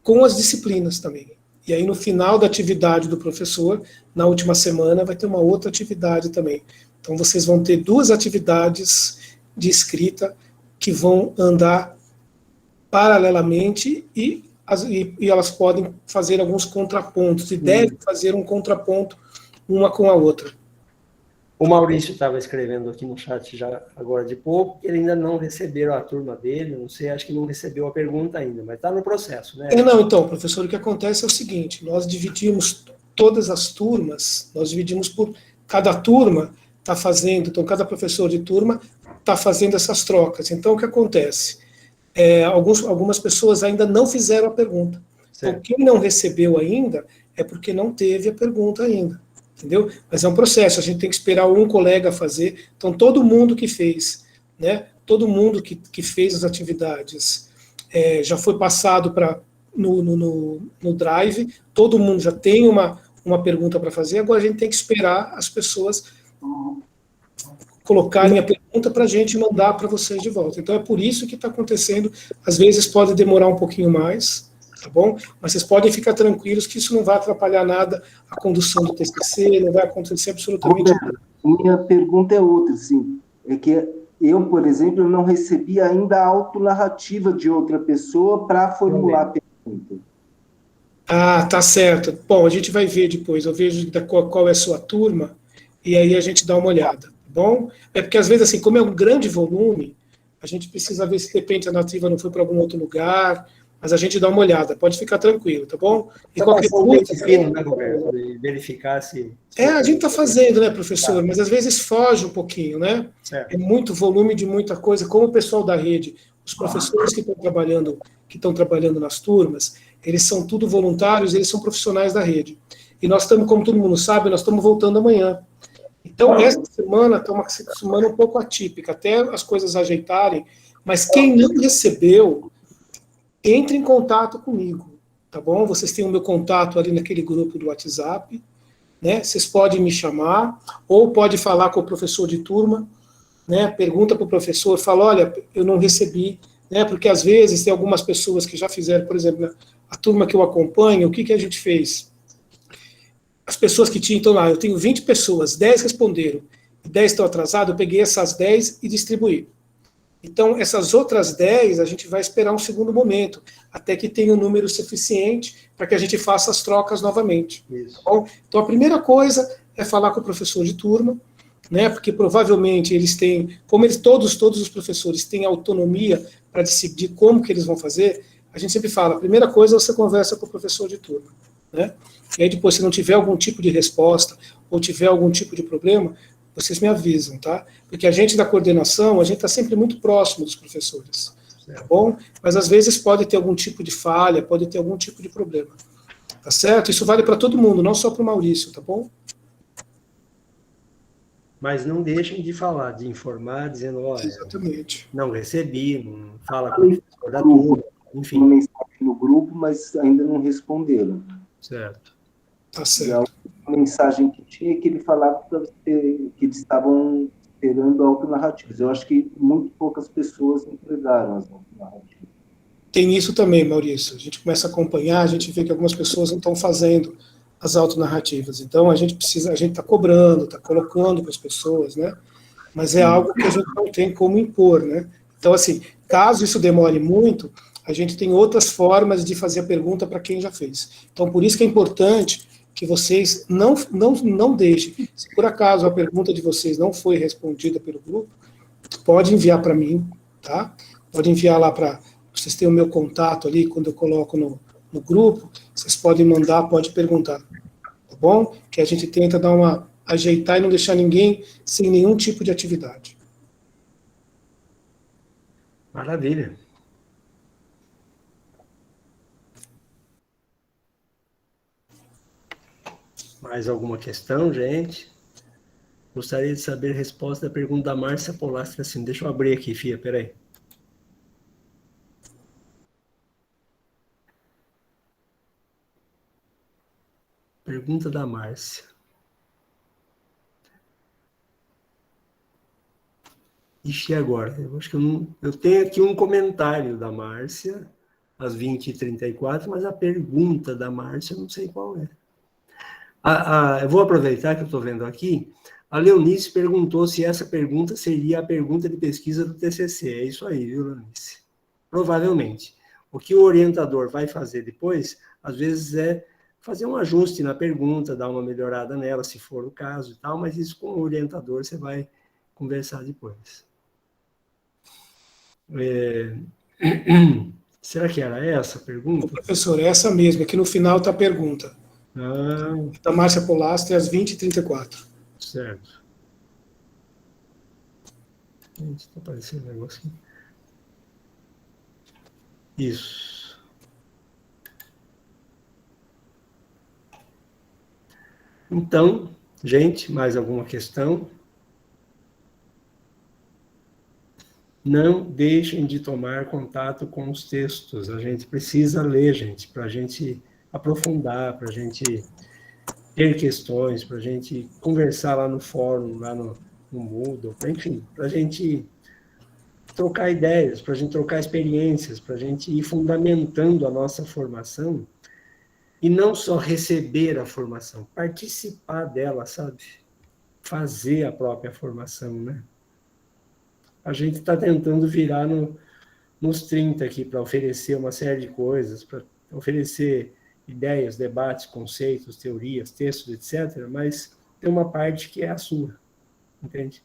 com as disciplinas também. E aí, no final da atividade do professor, na última semana, vai ter uma outra atividade também. Então, vocês vão ter 2 atividades de escrita que vão andar paralelamente e e elas podem fazer alguns contrapontos, e devem fazer um contraponto uma com a outra. O Maurício estava escrevendo aqui no chat já agora de pouco, que ele ainda não recebeu a turma dele, não sei, acho que não recebeu a pergunta ainda, mas está no processo, né? Não, então, professor, o que acontece é o seguinte, nós dividimos todas as turmas, nós dividimos por cada turma está fazendo, então cada professor de turma está fazendo essas trocas. Então, o que acontece? Algumas pessoas ainda não fizeram a pergunta. Certo. Então, quem não recebeu ainda é porque não teve a pergunta ainda. Entendeu? Mas é um processo, a gente tem que esperar um colega fazer. Então, todo mundo que fez, né? Todo mundo que fez as atividades já foi passado no Drive, todo mundo já tem uma pergunta para fazer, agora a gente tem que esperar as pessoas colocarem a pergunta para a gente mandar para vocês de volta. Então, é por isso que está acontecendo. Às vezes pode demorar um pouquinho mais, tá bom? Mas vocês podem ficar tranquilos que isso não vai atrapalhar nada a condução do TCC, não vai acontecer absolutamente nada. Minha pergunta é outra, assim, é que eu, por exemplo, não recebi ainda a autonarrativa de outra pessoa para formular a pergunta. Ah, tá certo. Bom, a gente vai ver depois, eu vejo qual é a sua turma, e aí a gente dá uma olhada, tá bom? É porque, às vezes, assim, como é um grande volume, a gente precisa ver se, de repente, a narrativa não foi para algum outro lugar, mas a gente dá uma olhada, pode ficar tranquilo, tá bom? E qualquer coisa, né, Roberto, verificar se... a gente está fazendo, né, professor, mas às vezes foge um pouquinho, né? É muito volume de muita coisa, como o pessoal da rede, os professores que estão trabalhando nas turmas, eles são tudo voluntários, eles são profissionais da rede. E nós estamos, como todo mundo sabe, nós estamos voltando amanhã. Então, essa semana está uma semana um pouco atípica, até as coisas ajeitarem, mas quem não recebeu, entre em contato comigo, tá bom? Vocês têm o meu contato ali naquele grupo do WhatsApp, né? Vocês podem me chamar, ou pode falar com o professor de turma, né? Pergunta para o professor, fala, olha, eu não recebi, né? Porque às vezes tem algumas pessoas que já fizeram, por exemplo, a turma que eu acompanho, o que a gente fez? As pessoas que tinham, então lá, eu tenho 20 pessoas, 10 responderam, 10 estão atrasadas, eu peguei essas 10 e distribuí. Então, essas outras 10, a gente vai esperar um segundo momento, até que tenha um número suficiente para que a gente faça as trocas novamente. Tá bom? Então, a primeira coisa é falar com o professor de turma, né, porque provavelmente eles têm, como todos os professores têm autonomia para decidir como que eles vão fazer, a gente sempre fala, a primeira coisa você conversa com o professor de turma, né? E aí depois, se não tiver algum tipo de resposta, ou tiver algum tipo de problema, vocês me avisam, tá? Porque a gente da coordenação, a gente está sempre muito próximo dos professores, tá bom? Mas às vezes pode ter algum tipo de falha, pode ter algum tipo de problema, tá certo? Isso vale para todo mundo, não só para o Maurício, tá bom? Mas não deixem de falar, de informar, dizendo, olha, exatamente, não recebi, não fala com o professor da turma, enfim. Uma mensagem no grupo, mas ainda não responderam. Certo. Tá certo. A mensagem que tinha que ele falava que eles estavam esperando autonarrativas. Eu acho que muito poucas pessoas entregaram as autonarrativas. Tem isso também, Maurício. A gente começa a acompanhar, a gente vê que algumas pessoas não estão fazendo as autonarrativas. Então, a gente está cobrando, está colocando para as pessoas, né? Mas é algo que a gente não tem como impor, né? Então, assim, caso isso demore muito, a gente tem outras formas de fazer a pergunta para quem já fez. Então, por isso que é importante que vocês não deixem. Se por acaso a pergunta de vocês não foi respondida pelo grupo, pode enviar para mim, tá? Pode enviar lá para... Vocês têm o meu contato ali, quando eu coloco no grupo, vocês podem mandar, pode perguntar, tá bom? Que a gente tenta ajeitar e não deixar ninguém sem nenhum tipo de atividade. Maravilha. Mais alguma questão, gente? Gostaria de saber a resposta da pergunta da Márcia Polastri, assim, deixa eu abrir aqui, Fia, peraí. Pergunta da Márcia. Ixi, agora? Eu acho que eu tenho aqui um comentário da Márcia, às 20h34, mas a pergunta da Márcia eu não sei qual é. Eu vou aproveitar que eu estou vendo aqui. A Leonice perguntou se essa pergunta seria a pergunta de pesquisa do TCC. É isso aí, viu, Leonice? Provavelmente. O que o orientador vai fazer depois, às vezes, é fazer um ajuste na pergunta, dar uma melhorada nela, se for o caso e tal, mas isso com o orientador você vai conversar depois. Será que era essa a pergunta? Professor, é essa mesmo, aqui no final está a pergunta. Ah, Da Márcia Polastri, às 20h34. certo. Gente, está aparecendo um negócio aqui. Isso. Então, gente, mais alguma questão? Não deixem de tomar contato com os textos. A gente precisa ler, gente, para a gente aprofundar, para a gente ter questões, para a gente conversar lá no fórum, lá no Moodle, enfim, para a gente trocar ideias, para a gente trocar experiências, para a gente ir fundamentando a nossa formação e não só receber a formação, participar dela, sabe? Fazer a própria formação, né? A gente está tentando virar nos 30 aqui para oferecer uma série de coisas, para oferecer ideias, debates, conceitos, teorias, textos, etc., mas tem uma parte que é a sua, entende?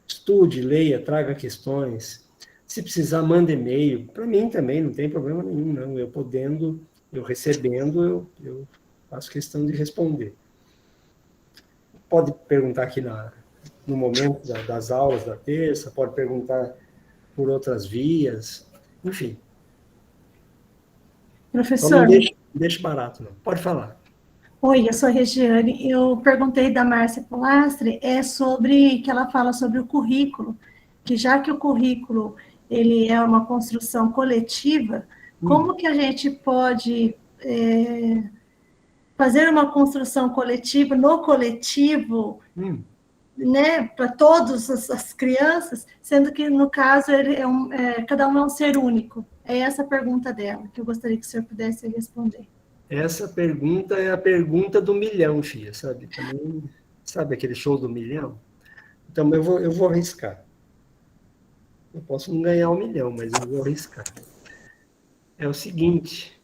Estude, leia, traga questões. Se precisar, manda e-mail. Para mim também, não tem problema nenhum, não. Eu podendo, eu recebendo, eu faço questão de responder. Pode perguntar aqui no momento das aulas da terça, pode perguntar por outras vias, enfim. Professor. Então não deixe barato, não. Pode falar. Oi, eu sou a Regiane. Eu perguntei da Márcia Polastri, que ela fala sobre o currículo, que já que o currículo ele é uma construção coletiva, como que a gente pode fazer uma construção coletiva, no coletivo, né, para todas as crianças, sendo que, no caso, cada um é um ser único? É essa a pergunta dela, que eu gostaria que o senhor pudesse responder. Essa pergunta é a pergunta do milhão, filha, sabe? Também, sabe aquele show do milhão? Então, eu vou arriscar. Eu posso não ganhar 1 milhão, mas eu vou arriscar. É o seguinte...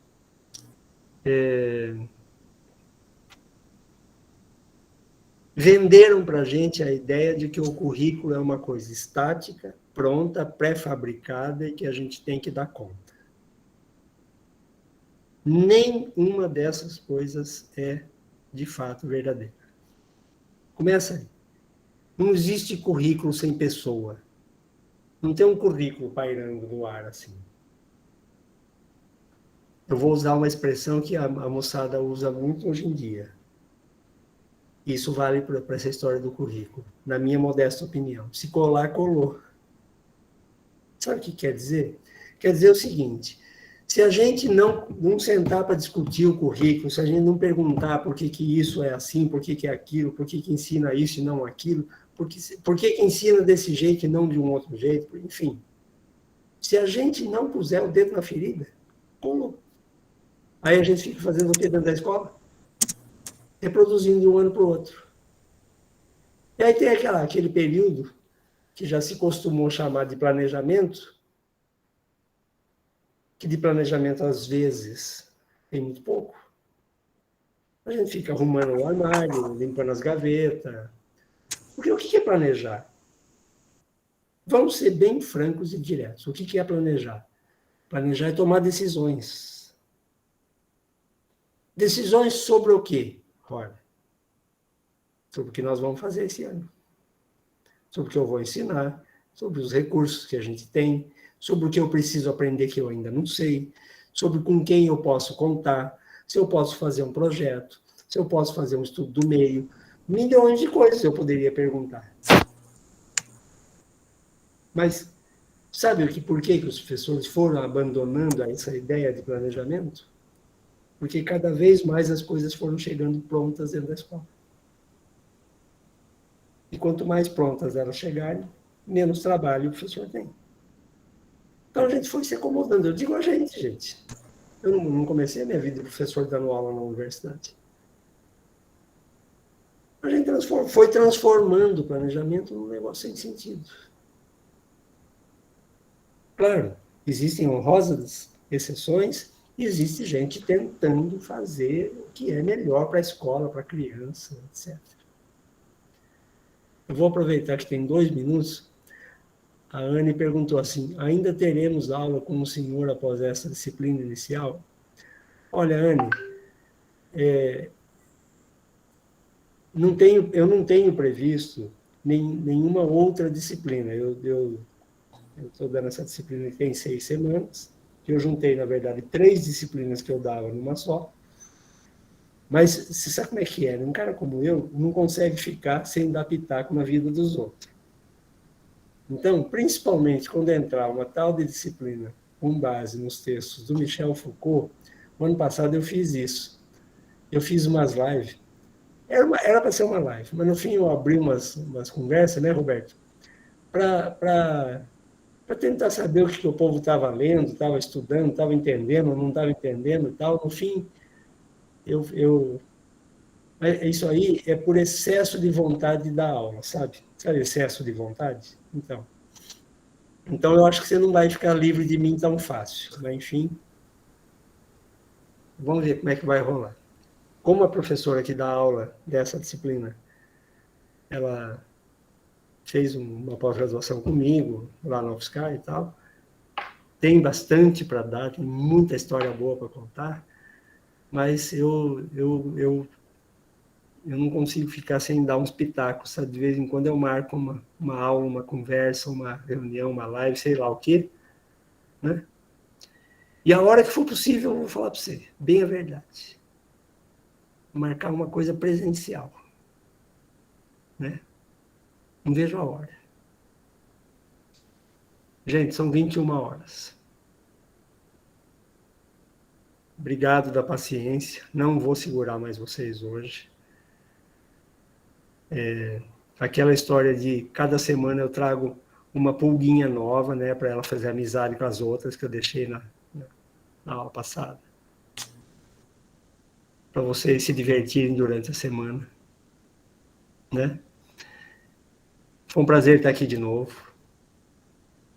Venderam para a gente a ideia de que o currículo é uma coisa estática, pronta, pré-fabricada e que a gente tem que dar conta. Nenhuma dessas coisas é, de fato, verdadeira. Começa aí. Não existe currículo sem pessoa. Não tem um currículo pairando no ar assim. Eu vou usar uma expressão que a moçada usa muito hoje em dia. Isso vale para essa história do currículo, na minha modesta opinião. Se colar, colou. Sabe o que quer dizer? Quer dizer o seguinte, se a gente não sentar para discutir o currículo, se a gente não perguntar por que isso é assim, por que é aquilo, por que ensina isso e não aquilo, por que ensina desse jeito e não de um outro jeito, enfim. Se a gente não puser o dedo na ferida, colou. Aí a gente fica fazendo o que dentro da escola? Reproduzindo de um ano para o outro. E aí tem aquele período que já se costumou chamar de planejamento, que de planejamento, às vezes, tem muito pouco. A gente fica arrumando o armário, limpando as gavetas. Porque o que é planejar? Vamos ser bem francos e diretos. O que é planejar? Planejar é tomar decisões. Decisões sobre o quê? Olha, sobre o que nós vamos fazer esse ano, sobre o que eu vou ensinar, sobre os recursos que a gente tem, sobre o que eu preciso aprender que eu ainda não sei, sobre com quem eu posso contar, se eu posso fazer um projeto, se eu posso fazer um estudo do meio, milhões de coisas eu poderia perguntar. Mas sabe por que os professores foram abandonando essa ideia de planejamento? Porque cada vez mais as coisas foram chegando prontas dentro da escola. E quanto mais prontas elas chegarem, menos trabalho o professor tem. Então a gente foi se acomodando. Eu digo a gente. Eu não comecei a minha vida de professor dando aula na universidade. A gente foi transformando o planejamento num negócio sem sentido. Claro, Existem honrosas exceções, e existe gente tentando fazer o que é melhor para a escola, para a criança, etc. Eu vou aproveitar que tem 2 minutos. A Anne perguntou assim, ainda teremos aula com o senhor após essa disciplina inicial? Olha, Anne, eu não tenho previsto nenhuma outra disciplina. Eu estou dando essa disciplina que tem 6 semanas, que eu juntei, na verdade, 3 disciplinas que eu dava numa só. Mas você sabe como é que é? Um cara como eu não consegue ficar sem dar pitaco na vida dos outros. Então, principalmente quando entrar uma tal de disciplina com base nos textos do Michel Foucault, o ano passado eu fiz isso. Eu fiz umas lives. Era para ser uma live, mas no fim eu abri umas conversas, né, Roberto? Para tentar saber o que o povo estava lendo, estava estudando, estava entendendo, não estava entendendo e tal. No fim, isso aí é por excesso de vontade da aula, sabe? Sabe excesso de vontade? Então eu acho que você não vai ficar livre de mim tão fácil. Mas, enfim, vamos ver como é que vai rolar. Como a professora que dá aula dessa disciplina, ela fez uma pós-graduação comigo, lá na UFSCar e tal, tem bastante para dar, tem muita história boa para contar, mas eu não consigo ficar sem dar uns pitacos, sabe? De vez em quando eu marco uma aula, uma conversa, uma reunião, uma live, sei lá o quê, né? E a hora que for possível eu vou falar para você, bem a verdade. Marcar uma coisa presencial, né? Não vejo a hora. Gente, são 21 horas. Obrigado da paciência. Não vou segurar mais vocês hoje. Aquela história de cada semana eu trago uma pulguinha nova, né, para ela fazer amizade com as outras que eu deixei na aula passada. Para vocês se divertirem durante a semana, né? Foi um prazer estar aqui de novo.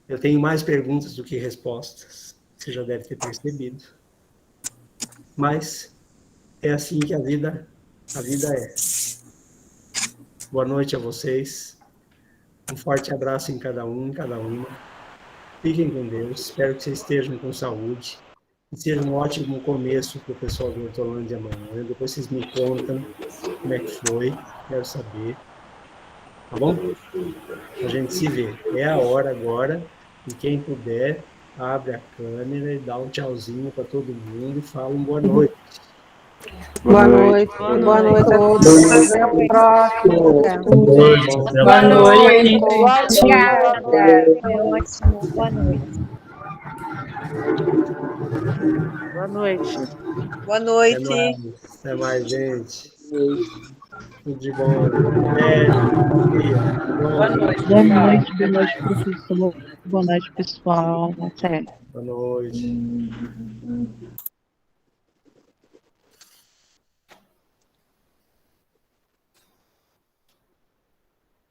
Eu tenho mais perguntas do que respostas, você já deve ter percebido. Mas é assim que a vida é. Boa noite a vocês. Um forte abraço em cada um, em cada uma. Fiquem com Deus. Espero que vocês estejam com saúde. Que seja um ótimo começo para o pessoal do Hortolândia amanhã. Depois vocês me contam como é que foi. Quero saber. Tá bom? A gente se vê. É a hora agora. E quem puder, abre a câmera e dá um tchauzinho para todo mundo e fala um boa noite. Boa noite a todos. Até a próxima. Boa noite. Obrigada. Foi ótimo. Boa noite. Boa noite. Boa noite. Até mais, gente. Tudo de bom. Boa noite. Boa noite, professor. Boa noite, pessoal. Até. Boa noite.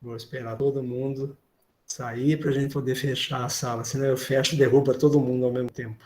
Vou esperar todo mundo sair para a gente poder fechar a sala, senão eu fecho e derruba todo mundo ao mesmo tempo.